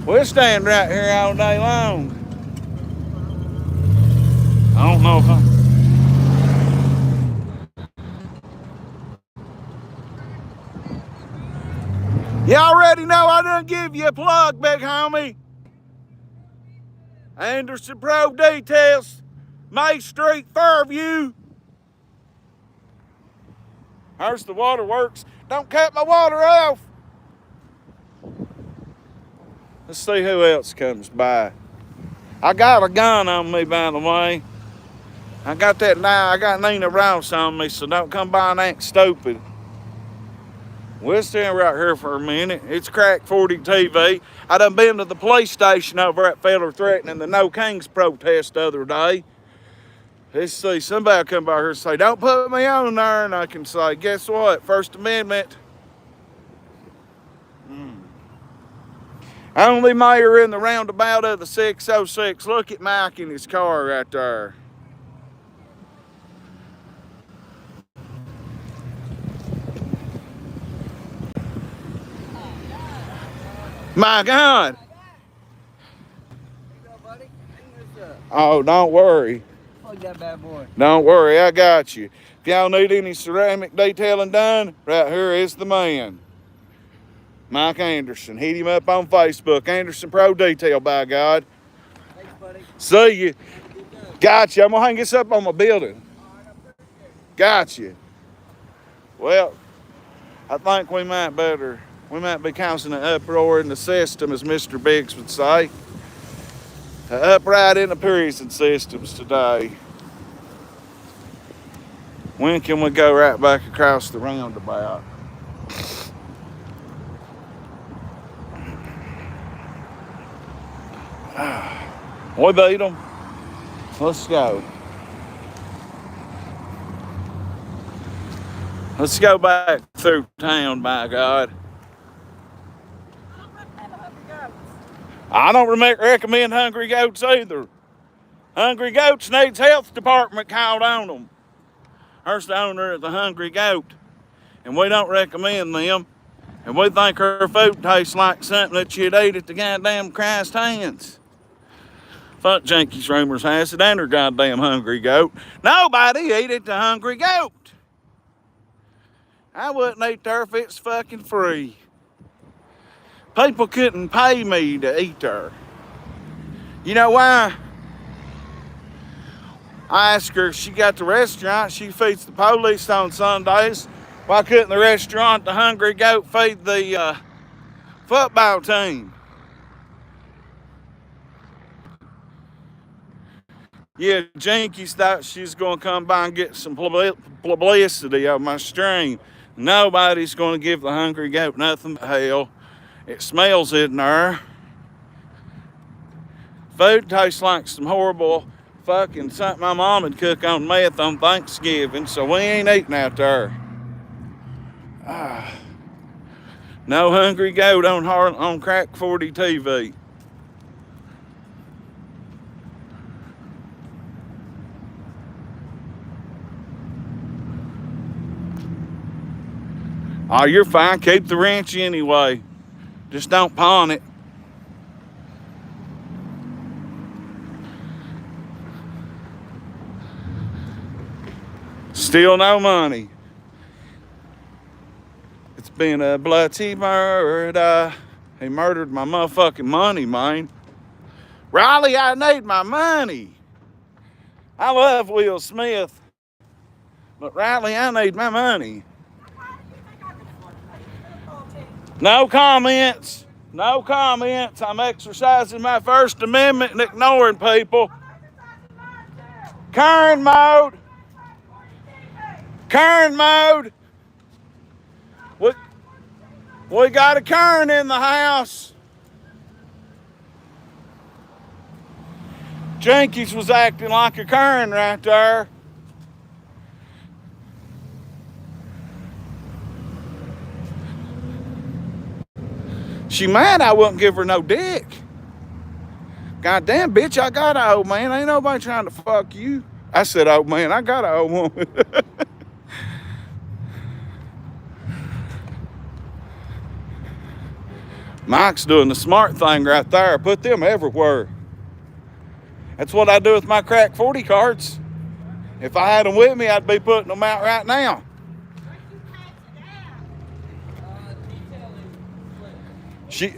We'll stand right here all day long. I don't know if You already know I done give you a plug, big homie. Anderson Pro Details, May Street, Fairview. There's the waterworks. Don't cut my water off. Let's see who else comes by. I got a gun on me, by the way. I got Nina Rouse on me, so don't come by and act stupid. We'll stand right here for a minute. It's Crack 40 TV. I done been to the police station over at Feller threatening the No Kings protest the other day. Let's see, somebody come by here and say, don't put me on there. And I can say, guess what? First Amendment. Only mayor in the roundabout of the 606. Look at Mike in his car right there. My God. You go, buddy. Hang this up. Oh, don't worry. Plug that bad boy. Don't worry, I got you. If y'all need any ceramic detailing done, right here is the man. Mike Anderson. Hit him up on Facebook. Anderson Pro Detail, by God. Thanks, buddy. See you. Got you. I'm going to hang this up on my building. Got you. Well, I think we might be causing an uproar in the system, as Mr. Biggs would say. An upright in the prison systems today. When can we go right back across the roundabout? We beat them. Let's go. Let's go back through town, by God. I don't recommend hungry goats either. Hungry goats needs health department called on them. Here's the owner of the Hungry Goat, and we don't recommend them. And we think her food tastes like something that you'd eat at the goddamn Christ hands. Fuck Jinkies Rumors has it and her goddamn Hungry Goat. Nobody eat at the Hungry Goat. I wouldn't eat there if it's fucking free. People couldn't pay me to eat there. You know why? I asked her if she got the restaurant. She feeds the police on Sundays. Why couldn't the restaurant, the Hungry Goat, feed the football team? Yeah, Jinkies thought she was going to come by and get some publicity on my stream. Nobody's going to give the Hungry Goat nothing but hell. It smells in there. Food tastes like some horrible fucking something my mom would cook on meth on Thanksgiving, so we ain't eating out there. No Hungry Goat on Crack 40 TV. Oh, you're fine. Keep the wrench anyway. Just don't pawn it. Still no money. It's been a bloody murder. He murdered my motherfucking money, man. Riley, I need my money. I love Will Smith. But Riley, I need my money. No comments. No comments. I'm exercising my First Amendment and ignoring people. Karen mode. Karen mode. We got a Karen in the house. Jinkies was acting like a Karen right there. She mad I wouldn't give her no dick. Goddamn, bitch, I got an old man. Ain't nobody trying to fuck you. I said, old man, I got an old woman. Mike's doing the smart thing right there. Put them everywhere. That's what I do with my Crack 40 cards. If I had them with me, I'd be putting them out right now. She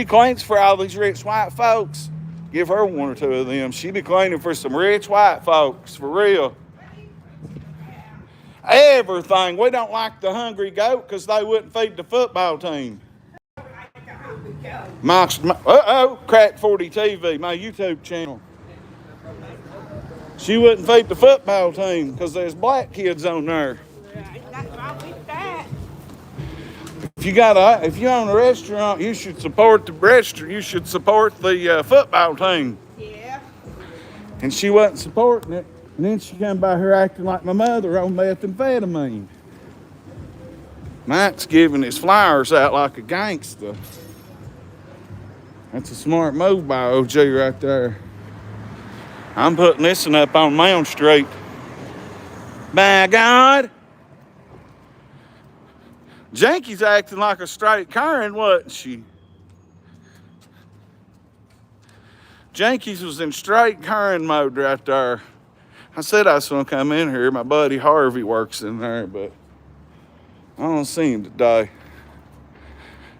cleans for all these rich white folks. Give her one or two of them. She be cleaning for some rich white folks, for real. Everything. We don't like the Hungry Goat because they wouldn't feed the football team. Crack 40 TV, my YouTube channel. She wouldn't feed the football team because there's black kids on there. Nothing wrong with that. if you own a restaurant, you should support the restaurant. You should support the football team. Yeah. And she wasn't supporting it. And then she come by here acting like my mother on methamphetamine. Mike's giving his flyers out like a gangster. That's a smart move by OG right there. I'm putting this one up on Mound Street. By God. Janky's acting like a straight Karen, wasn't she? Janky's was in straight Karen mode right there. I said I was going to come in here. My buddy Harvey works in there, but I don't see him today.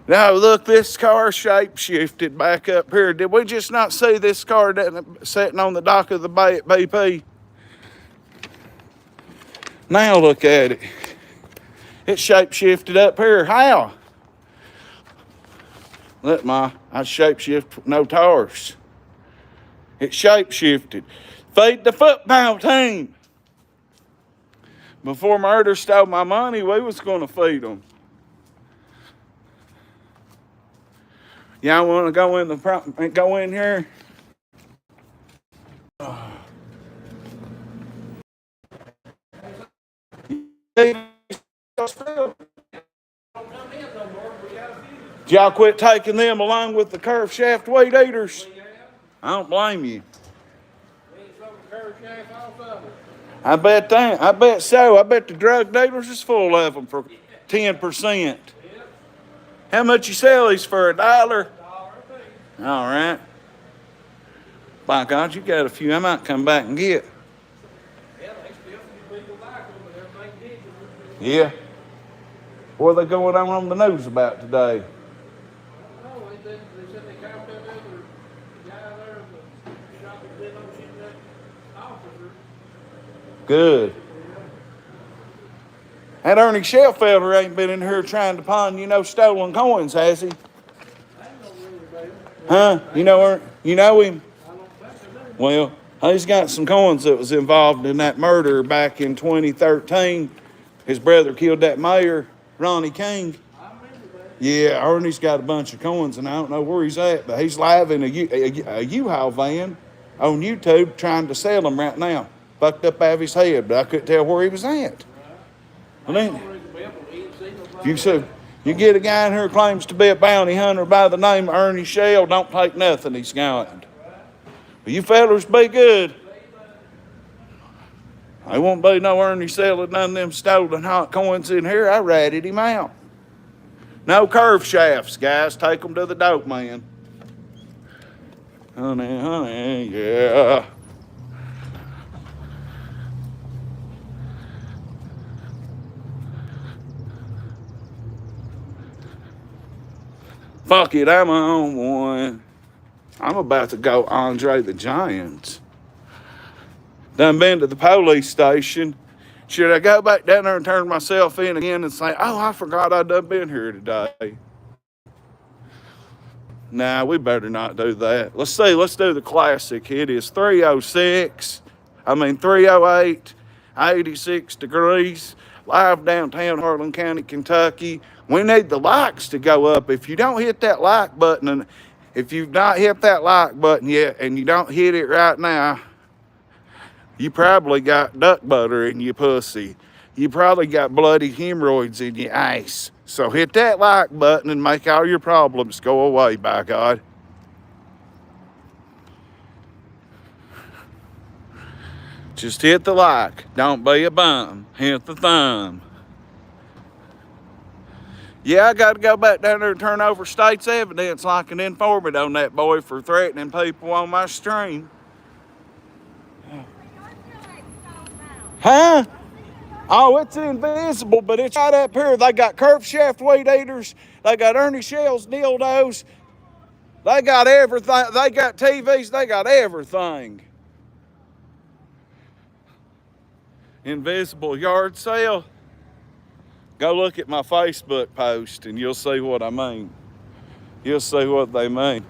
Now, look, this car shape shifted back up here. Did we just not see this car sitting on the dock of the bay at BP? Now look at it. It shape shifted up here. How? Look, I shape shift with no tires. It shape shifted. Feed the football team. Before murder stole my money, we was going to feed them. Y'all want to go in here? Did y'all quit taking them along with the curved shaft weed eaters? I don't blame you. I bet so. I bet the drug dealers is full of them for 10%. How much you sell these for? $1? All right. By God, you got a few I might come back and get. Yeah. What are they going on the news about today? Good. That Ernie Shellfelder ain't been in here trying to pawn stolen coins, has he? Huh? You know him? Well, he's got some coins that was involved in that murder back in 2013. His brother killed that mayor, Ronnie King. Yeah, Ernie's got a bunch of coins, and I don't know where he's at, but he's live in a U-Haul van on YouTube trying to sell them right now. Fucked up out of his head, but I couldn't tell where he was at. I mean, you get a guy in here who claims to be a bounty hunter by the name of Ernie Shell, don't take nothing he's got. But you fellers be good. There won't be no Ernie selling none of them stolen hot coins in here. I ratted him out. No curve shafts, guys. Take them to the dope man. Honey, yeah. Fuck it, I'm on one. I'm about to go Andre the Giant. Done been to the police station. Should I go back down there and turn myself in again and say, oh, I forgot I done been here today? Nah, we better not do that. Let's do the classic. It is 308, 86 degrees, live downtown Harlan County, Kentucky. We need the likes to go up. If you don't hit that like button, and if you've not hit that like button yet and you don't hit it right now, you probably got duck butter in your pussy. You probably got bloody hemorrhoids in your ass. So hit that like button and make all your problems go away, by God. Just hit the like. Don't be a bum. Hit the thumb. Yeah, I got to go back down there and turn over state's evidence like an informant on that boy for threatening people on my stream. Huh? Oh, it's invisible, but it's right up here. They got curved shaft weed eaters. They got Ernie Shell's dildos. They got everything. They got TVs. They got everything. Invisible yard sale. Go look at my Facebook post and you'll see what I mean. You'll see what they mean.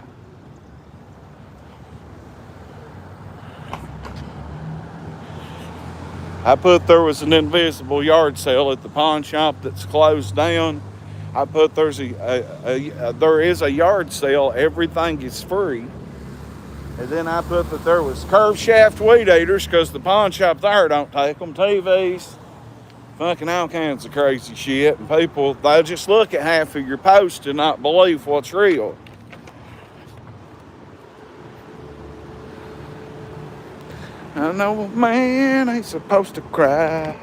I put there was an invisible yard sale at the pawn shop that's closed down. I put there is a yard sale. Everything is free. And then I put that there was curved shaft weed eaters because the pawn shop there don't take them. TVs, fucking all kinds of crazy shit. And people, they'll just look at half of your post and not believe what's real. I know a man ain't supposed to cry.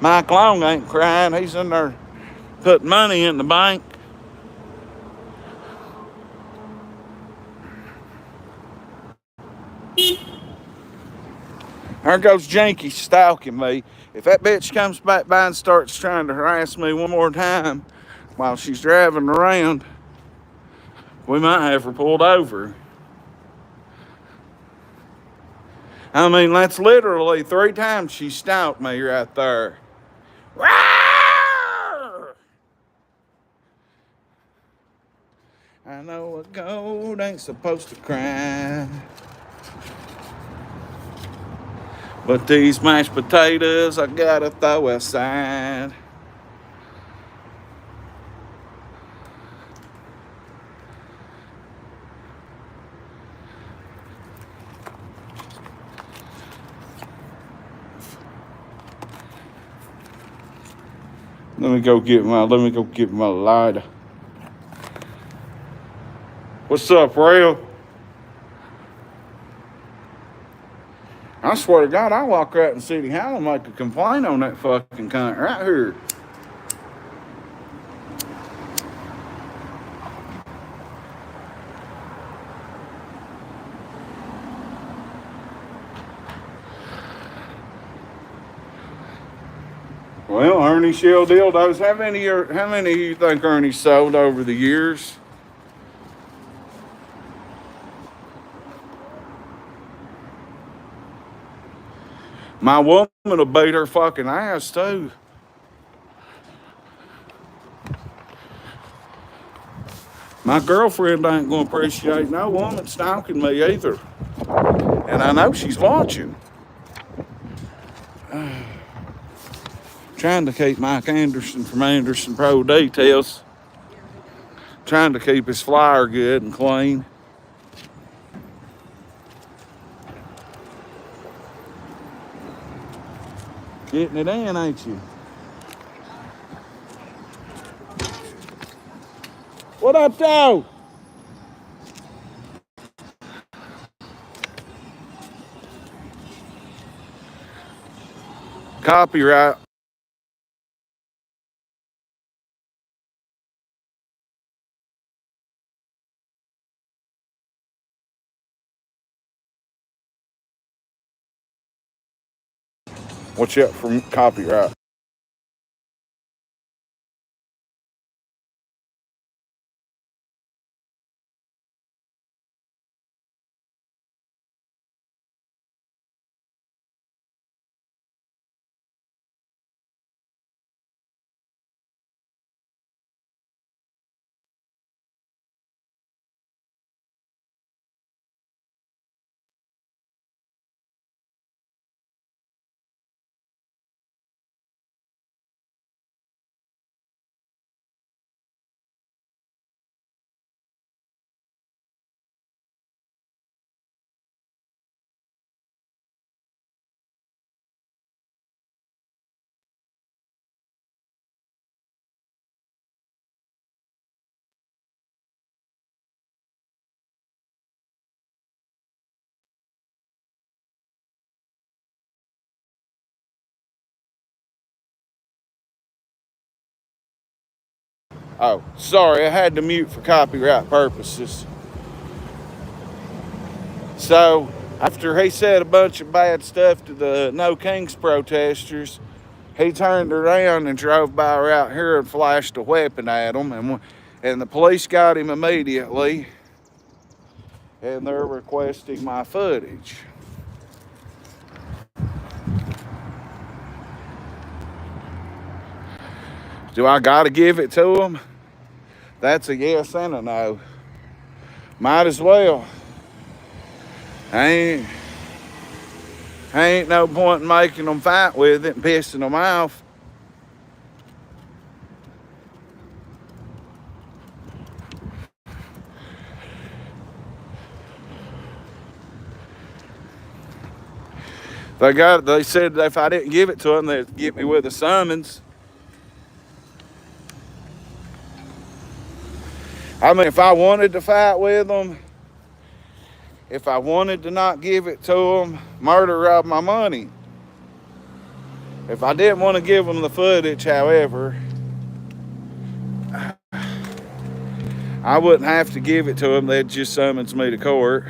Mike Long ain't crying. He's in there putting money in the bank. There goes Janky stalking me. If that bitch comes back by and starts trying to harass me one more time while she's driving around, we might have her pulled over. I mean, that's literally 3 times she stalked me right there. Rawr! I know a goat ain't supposed to cry. But these mashed potatoes I gotta throw aside. Let me go get my lighter. What's up, Rail? I swear to God, I walk out in City Hall and make a complaint on that fucking cunt right here. Well, Ernie Shell dildos. How many of you think Ernie sold over the years? My woman will beat her fucking ass too. My girlfriend ain't gonna appreciate no woman stalking me either. And I know she's watching. Trying to keep Mike Anderson from Anderson Pro Details. Trying to keep his flyer good and clean. Getting it in, ain't you? What up, though? Copyright. Watch out for copyright. Oh, sorry, I had to mute for copyright purposes. So, after he said a bunch of bad stuff to the No Kings protesters, he turned around and drove by right here and flashed a weapon at them. And the police got him immediately. And they're requesting my footage. Do I gotta give it to them? That's a yes and a no. Might as well. Ain't no point in making them fight with it and pissing them off. They said if I didn't give it to them, they'd get me with a summons. I mean, if I wanted to fight with them, if I wanted to not give it to them, murder robbed my money. If I didn't want to give them the footage, however, I wouldn't have to give it to them. They'd just summons me to court.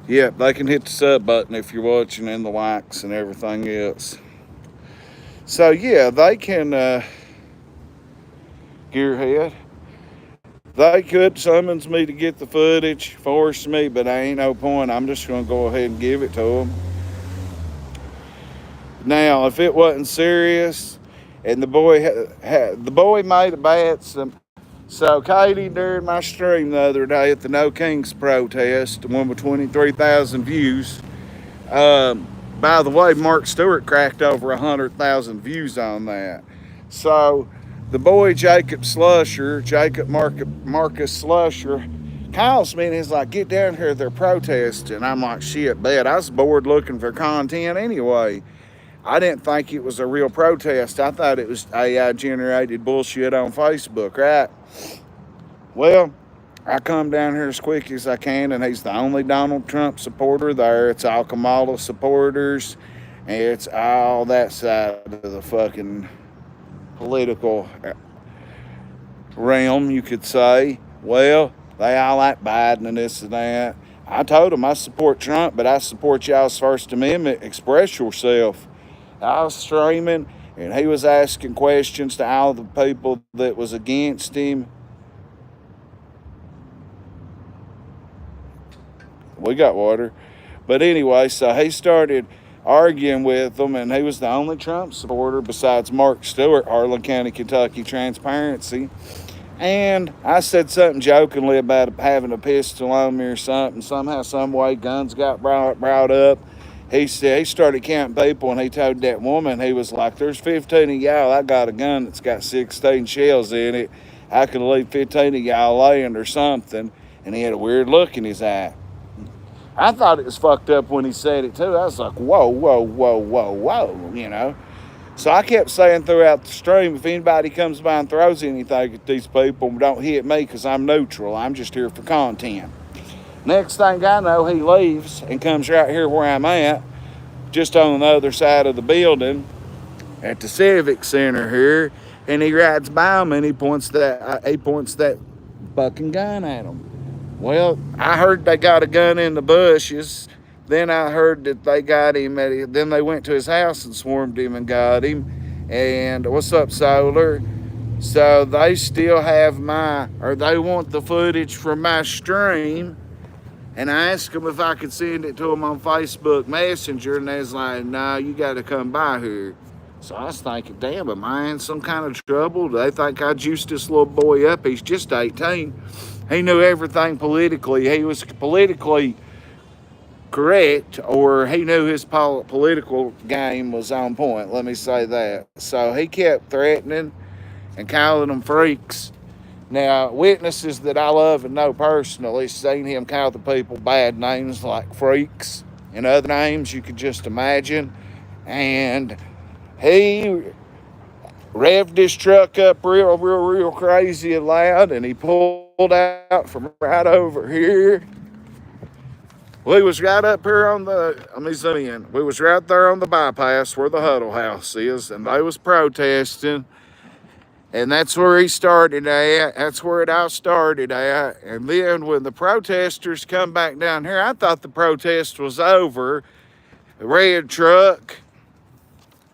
Yep, they can hit the sub button if you're watching, and the likes and everything else. So yeah, they can gearhead. They could summons me to get the footage, force me, but I ain't no point. I'm just gonna go ahead and give it to them. Now, if it wasn't serious, and the boy made a bad so Katie, during my stream the other day at the No Kings protest, the one with 23,000 views. By the way, Mark Stewart cracked over 100,000 views on that. So the boy Jacob Marcus Slusher, calls me and he's like, "Get down here, they're protesting." I'm like, "Shit, bet." I was bored looking for content anyway. I didn't think it was a real protest. I thought it was AI generated bullshit on Facebook, right? Well, I come down here as quick as I can, and he's the only Donald Trump supporter there. It's all Kamala supporters, and it's all that side of the fucking political realm, you could say. Well, they all like Biden and this and that. I told them I support Trump, but I support y'all's First Amendment. Express yourself. I was streaming, and he was asking questions to all the people that was against him. We got water. But anyway, so he started arguing with them, and he was the only Trump supporter besides Mark Stewart, Harlan County, Kentucky Transparency. And I said something jokingly about having a pistol on me or something. Somehow, some way, guns got brought up. He said he started counting people, and he told that woman, he was like, "There's 15 of y'all. I got a gun that's got 16 shells in it. I could leave 15 of y'all laying or something." And he had a weird look in his eye. I thought it was fucked up when he said it too. I was like, whoa, whoa, whoa, whoa, whoa, you know. So I kept saying throughout the stream, if anybody comes by and throws anything at these people, don't hit me because I'm neutral. I'm just here for content. Next thing I know, he leaves and comes right here where I'm at, just on the other side of the building at the Civic Center here, and he rides by him and he points that fucking gun at him. Well, I heard they got a gun in the bushes. Then I heard that they got him. Then they went to his house and swarmed him and got him. And what's up, Solar? So they still have they want the footage from my stream. And I asked them if I could send it to them on Facebook Messenger. And they was like, "No, you got to come by here." So I was thinking, damn, am I in some kind of trouble? Do they think I juiced this little boy up? He's just 18. He knew everything politically. He was politically correct, or he knew his political game was on point. Let me say that. So he kept threatening and calling them freaks. Now, witnesses that I love and know personally seen him call the people bad names like freaks and other names you could just imagine. And he revved his truck up real crazy and loud, and he pulled out from right over here. We was right up here let me zoom in. We was right there on the bypass where the Huddle House is, and they was protesting. And that's where he started at. That's where it all started at. And then when the protesters come back down here, I thought the protest was over. The red truck,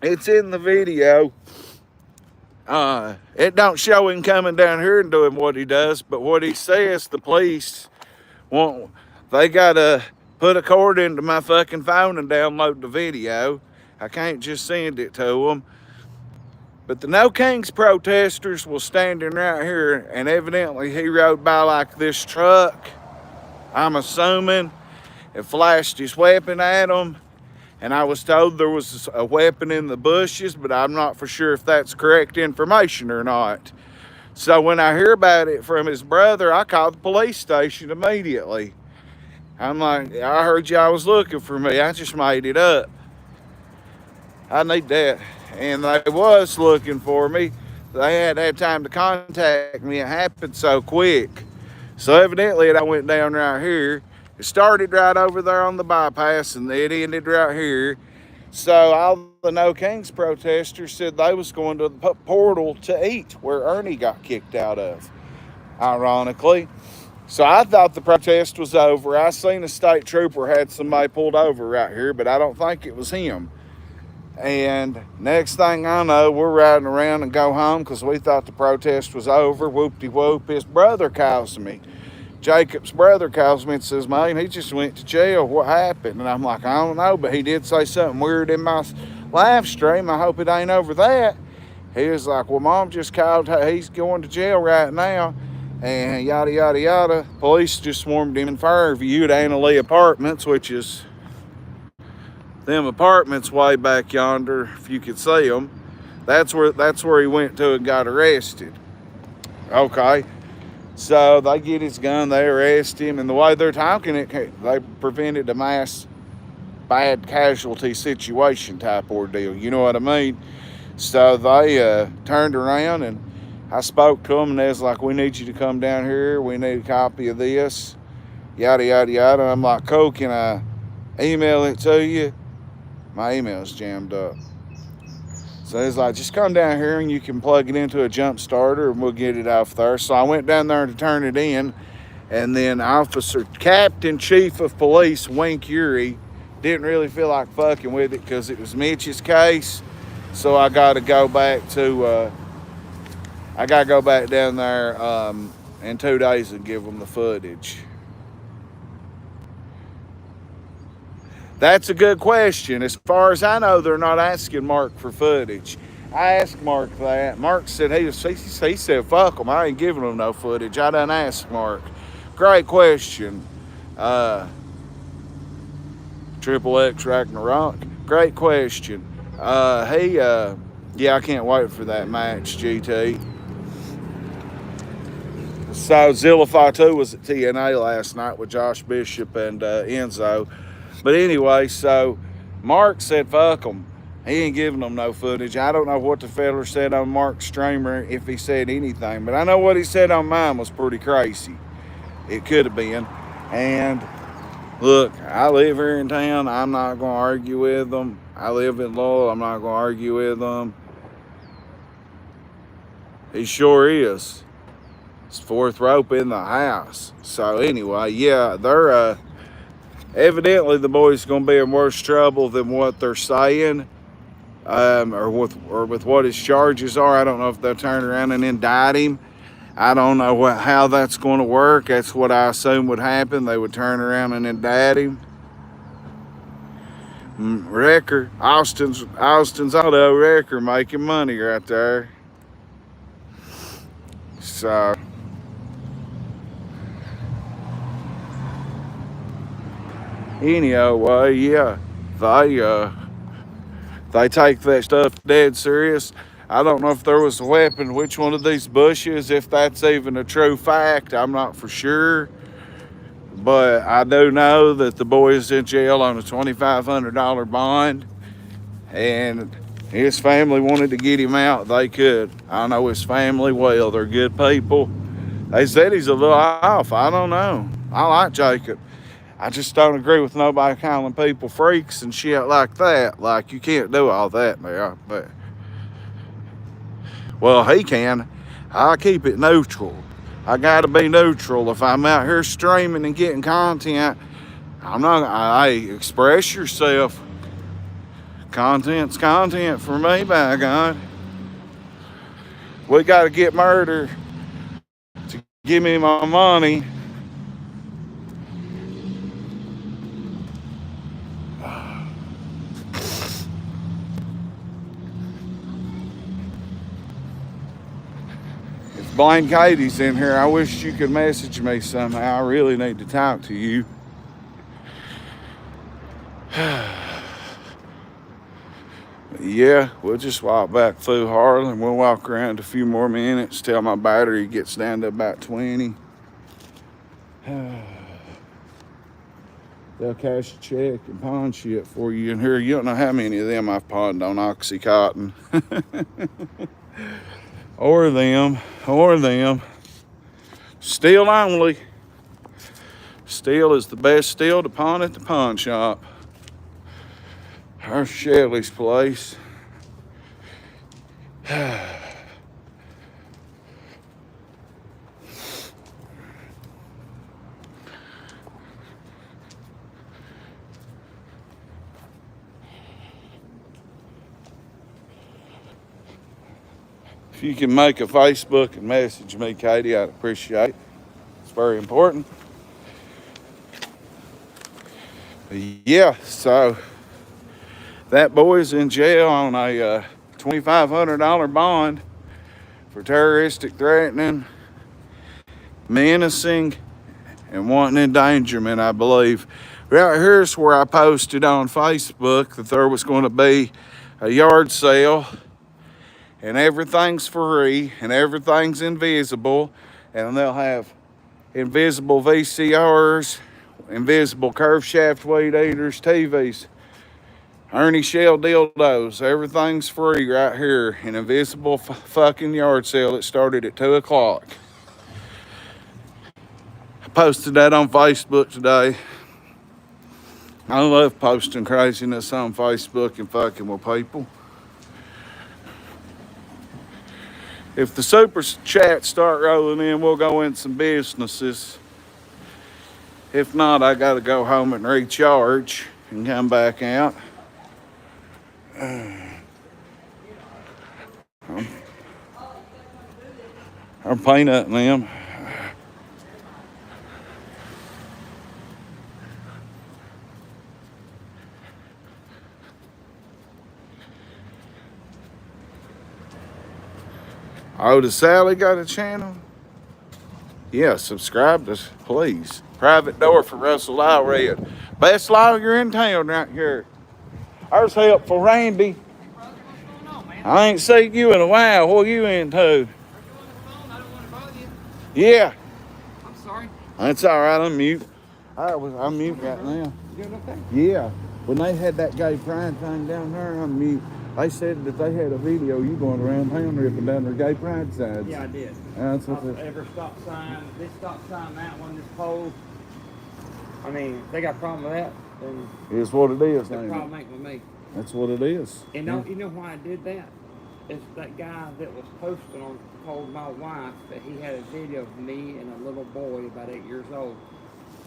it's in the video. It don't show him coming down here and doing what he does, but what he says, the police they gotta put a cord into my fucking phone and download the video. I can't just send it to them. But the No Kings protesters was standing right here, and evidently he rode by like this truck, I'm assuming, and flashed his weapon at them. And I was told there was a weapon in the bushes, but I'm not for sure if that's correct information or not. So when I hear about it from his brother, I called the police station immediately. I'm like, I heard y'all was looking for me. I just made it up. I need that. And they was looking for me. They had had time to contact me. It happened so quick. So evidently I went down right here. It started right over there on the bypass and it ended right here. So all the No Kings protesters said they was going to the portal to eat where Ernie got kicked out of, ironically. So I thought the protest was over. I seen a state trooper had somebody pulled over right here, but I don't think it was him. And next thing I know, we're riding around and go home because we thought the protest was over. Whoop-de-whoop, his brother calls me. Jacob's brother calls me and says, man, he just went to jail. What happened? And I'm like, I don't know, but he did say something weird in my live stream. I hope it ain't over that. He was like, well, Mom just called. He's going to jail right now. And yada, yada, yada. Police just swarmed him in Fairview at Anna Lee Apartments, which is them apartments way back yonder, if you could see them. That's where he went to and got arrested. Okay. So they get his gun, they arrest him, and the way they're talking it, they prevented a mass bad casualty situation type ordeal. You know what I mean? So they turned around and I spoke to them and they was like, we need you to come down here. We need a copy of this. Yada, yada, yada. I'm like, cool, can I email it to you? My email's jammed up. So he's like, just come down here and you can plug it into a jump starter and we'll get it off there. So I went down there to turn it in. And then Captain Chief of Police, Wink Urey, didn't really feel like fucking with it because it was Mitch's case. So I got to go back down there in 2 days and give them the footage. That's a good question. As far as I know, they're not asking Mark for footage. I asked Mark that. Mark said he said, fuck them. I ain't giving them no footage. I done asked Mark. Great question. Triple X Ragnarok. Great question. Yeah, I can't wait for that match, GT. So Zillify 2 was at TNA last night with Josh Bishop and Enzo. But anyway, so Mark said, fuck them. He ain't giving them no footage. I don't know what the fella said on Mark's streamer, if he said anything. But I know what he said on mine was pretty crazy. It could have been. And look, I live here in town. I'm not going to argue with them. I live in Lowell. I'm not going to argue with them. He sure is. It's fourth rope in the house. So anyway, yeah, they're... evidently, the boys going to be in worse trouble than what they're saying, or with what his charges are. I don't know if they'll turn around and indict him. I don't know how that's going to work. That's what I assume would happen. They would turn around and indict him. Wrecker, Austin's auto wrecker making money right there. So. Anyway, yeah, they take that stuff dead serious. I don't know if there was a weapon, which one of these bushes, if that's even a true fact, I'm not for sure. But I do know that the boy is in jail on a $2,500 bond, and his family wanted to get him out. They could. I know his family well. They're good people. They said he's a little off. I don't know. I like Jacob. I just don't agree with nobody calling people freaks and shit like that. Like, you can't do all that now. But, well, he can. I keep it neutral. I gotta be neutral. If I'm out here streaming and getting content, express yourself. Content's content for me, by God. We gotta get murder to give me my money. Blind Katie's in here. I wish you could message me somehow. I really need to talk to you. Yeah, we'll just walk back through Harlan. We'll walk around a few more minutes till my battery gets down to about 20. they'll cash a check and pawn shit for you. And here, you don't know how many of them I've pawned on Oxycontin. or them. Steel only. Steel is the best steel to pawn at the pawn shop. Our Shelley's place. If you can make a Facebook and message me, Katie, I'd appreciate it. It's very important. Yeah, so that boy's in jail on a $2,500 bond for terroristic threatening, menacing, and wanton endangerment, I believe. Right here's where I posted on Facebook that there was going to be a yard sale and everything's free and everything's invisible, and they'll have invisible VCRs, invisible curved shaft weed eaters, TVs, Ernie Shell dildos. Everything's free right here. An invisible fucking yard sale that started at 2 o'clock. I posted that on Facebook today. I love posting craziness on Facebook and fucking with people. If the super chats start rolling in, we'll go in some businesses. If not, I gotta go home and recharge and come back out. I'm peanutting them. Oh, does Sally got a channel? Yeah, subscribe to us, please. Private door for Russell Lowred. Best lawyer in town right here. There's help for Randy. I ain't seen you in a while. What are you into? Yeah. I'm sorry. That's all right. I'm mute. I'm mute right now. You doing okay? Yeah. When they had that gay pride thing down there, I'm mute. They said that they had a video you going around town ripping down their gay pride signs. Yeah, I did. That's what Every stop sign, this stop sign, that one, this pole. I mean, if they got a problem with that, then it's what it is, the ain't problem it? ain't with me. That's what it is. You know why I did that? It's that guy that was posting on told my wife that he had a video of me and a little boy about 8 years old.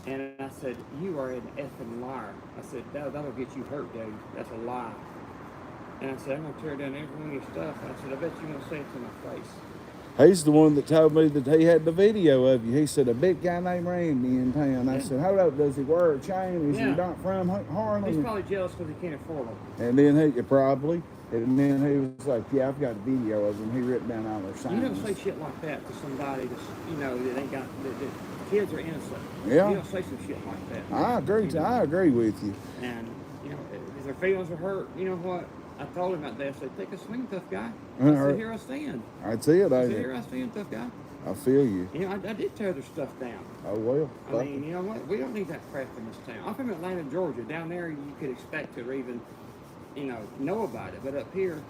And I said, you are an effing liar. I said, that'll get you hurt, dude. That's a lie. And I said, I'm going to tear down every one of your stuff. I said, I bet you're going to say it to my face. He's the one that told me that he had the video of you. He said, a big guy named Randy in town. I said, hold up, does he wear a chain? Is he not from Harlem? He's probably jealous because he can't afford them. And then and then he was like, yeah, I've got a video of him. He ripped down all their signs. You don't say shit like that to somebody that's, that ain't got, the kids are innocent. Yeah. You don't say some shit like that. I agree with you. And, if their feelings are hurt, you know what? I told him out there, I said, take a swing, tough guy. I said, here I stand. I'd see it, I said, here I stand, tough guy. I feel you. I did tear their stuff down. Oh, well. I mean, you know what? We don't need that crap in this town. I'm from Atlanta, Georgia. Down there, you could expect to even, know about it. But up here,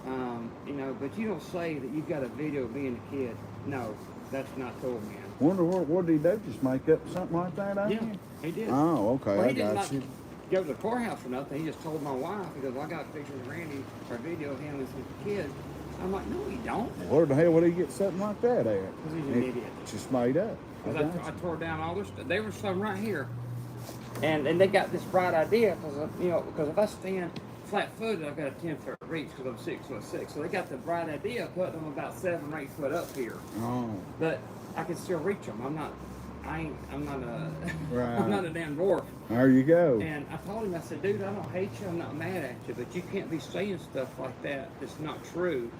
but you don't say that you've got a video of being a kid. No, that's not cool, man. Wonder what did he do? Just make up something like that? He did. Oh, okay. Well, I he didn't got you. Go to the courthouse or nothing. He just told my wife, because I got pictures of Randy or video of him as a kid. I'm like, no, he don't. Where the hell would he get something like that at? Because he's an idiot. Just made up. Because I tore down all this stuff. There was some right here. And they got this bright idea because if I stand flat-footed, I've got a 10-foot reach because I'm 6'6". So they got the bright idea of putting them about 7 or 8 foot up here. Oh. But I can still reach them. I'm not right. I'm not a damn dwarf. There you go. And I told him, I said, dude, I don't hate you, I'm not mad at you, but you can't be saying stuff like that that's not true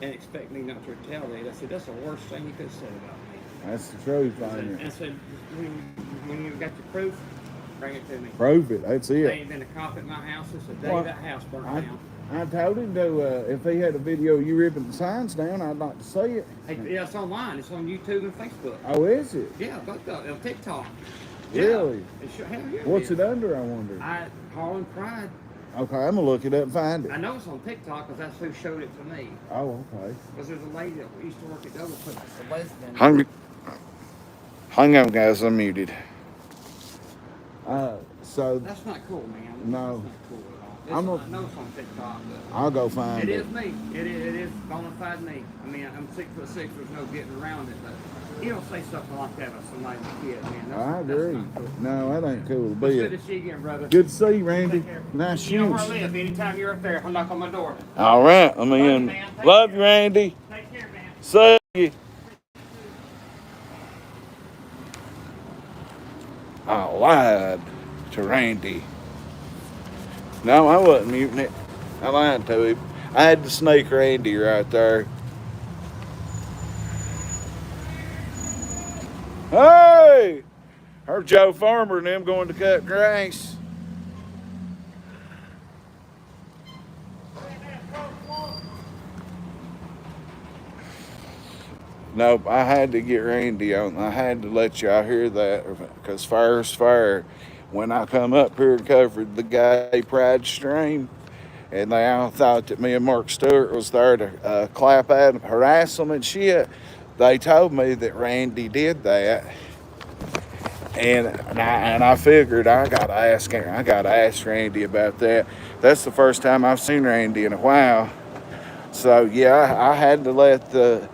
and expect me not to retaliate. I said, that's the worst thing you could have said about me. That's the truth, And I said, when you got your proof, bring it to me. Prove it. That's it. There ain't been a cop at my house since the day that house burned down. I told him to, if he had a video of you ripping the signs down, I'd like to see it. Hey, yeah, it's online. It's on YouTube and Facebook. Oh, is it? Yeah, both on TikTok. Really? Hell yeah, What's it it under, I wonder? Harlan Pride. Okay, I'm gonna look it up and find it. I know it's on TikTok because that's who showed it to me. Oh, okay. Because there's a lady that used to work at Double Quick, a lesbian. Hang on, guys. I'm muted. So That's not cool, man. No. That's not cool at all. I know it's on TikTok, but I'll go find it it. is me. It is bona fide me. I mean, I'm 6'6". There's no getting around it. But you don't say something like that to somebody's kid, man. I agree. That's not cool. No, that ain't cool to It's be good it. to see you again, brother. Good to see you, Randy. Take care. Nice You know where I shoes. live. Anytime you're up there, I'll knock on my door. All right. I mean, man. love you, Randy. Take care, man. See you. I lied to Randy. No, I wasn't muting it. I lied to him. I had to sneak Randy right there. Hey! Heard Joe Farmer and them going to cut grass. Nope, I had to get Randy on. I had to let y'all hear that because fire's fire. When I come up here and covered the gay pride stream, and they all thought that me and Mark Stewart was there to clap at them, harass them and shit, they told me that Randy did that. And I figured I gotta ask Randy about that. That's the first time I've seen Randy in a while. So yeah, I had to let the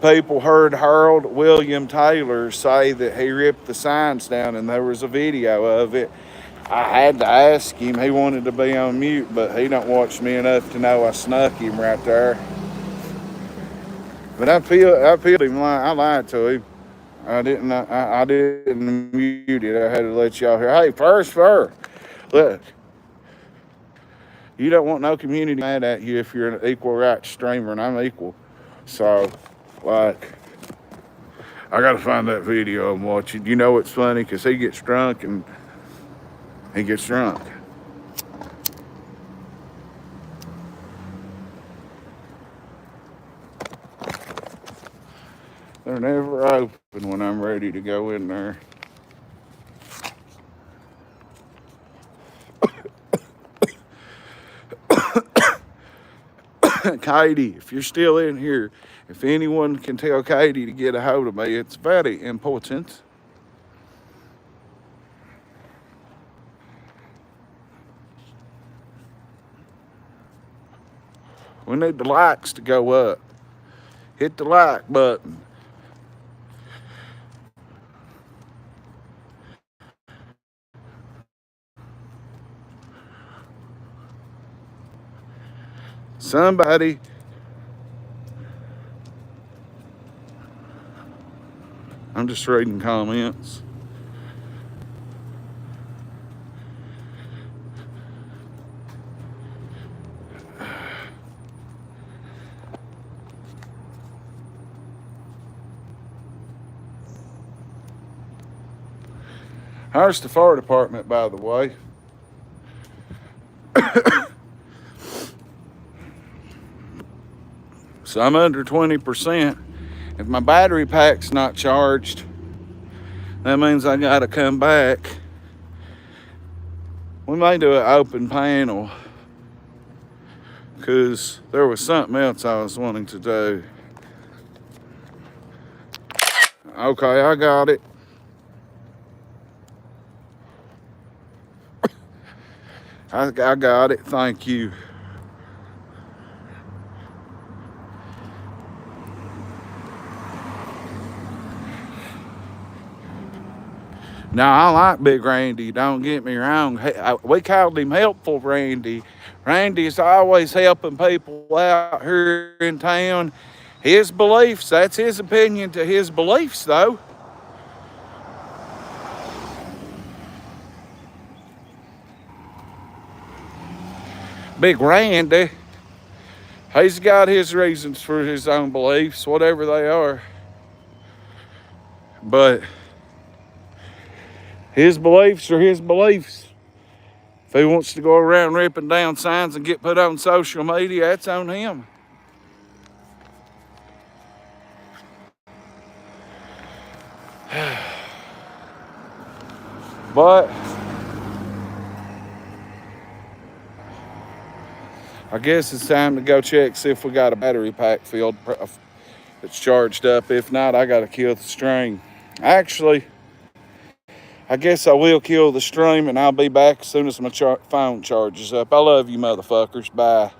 people heard Harold William Taylor say that he ripped the signs down, and there was a video of it. I had to ask him. He wanted to be on mute, but he don't watch me enough to know I snuck him right there. But I peeled him. I lied to him. I didn't mute it. I had to let y'all hear. Hey, first, look. You don't want no community mad at you if you're an equal rights streamer, and I'm equal. So, like, I gotta find that video and watch it. You know it's funny because he gets drunk and he gets drunk. They're never open when I'm ready to go in there. Katie, if you're still in here, if anyone can tell Katie to get a hold of me, it's very important. We need the likes to go up. Hit the like button. Somebody. I'm just reading comments. How's the fire department, by the way? So I'm under 20%. If my battery pack's not charged, that means I gotta come back. We may do an open panel because there was something else I was wanting to do. Okay, I got it. I got it, thank you. Now, I like Big Randy, don't get me wrong. We called him Helpful Randy. Randy's always helping people out here in town. His beliefs, that's his opinion to his beliefs, though. Big Randy, he's got his reasons for his own beliefs, whatever they are. But his beliefs are his beliefs. If he wants to go around ripping down signs and get put on social media, that's on him. But I guess it's time to go check, see if we got a battery pack filled that's charged up. If not, I gotta kill the stream. Actually, I guess I will kill the stream and I'll be back as soon as my phone charges up. I love you motherfuckers. Bye.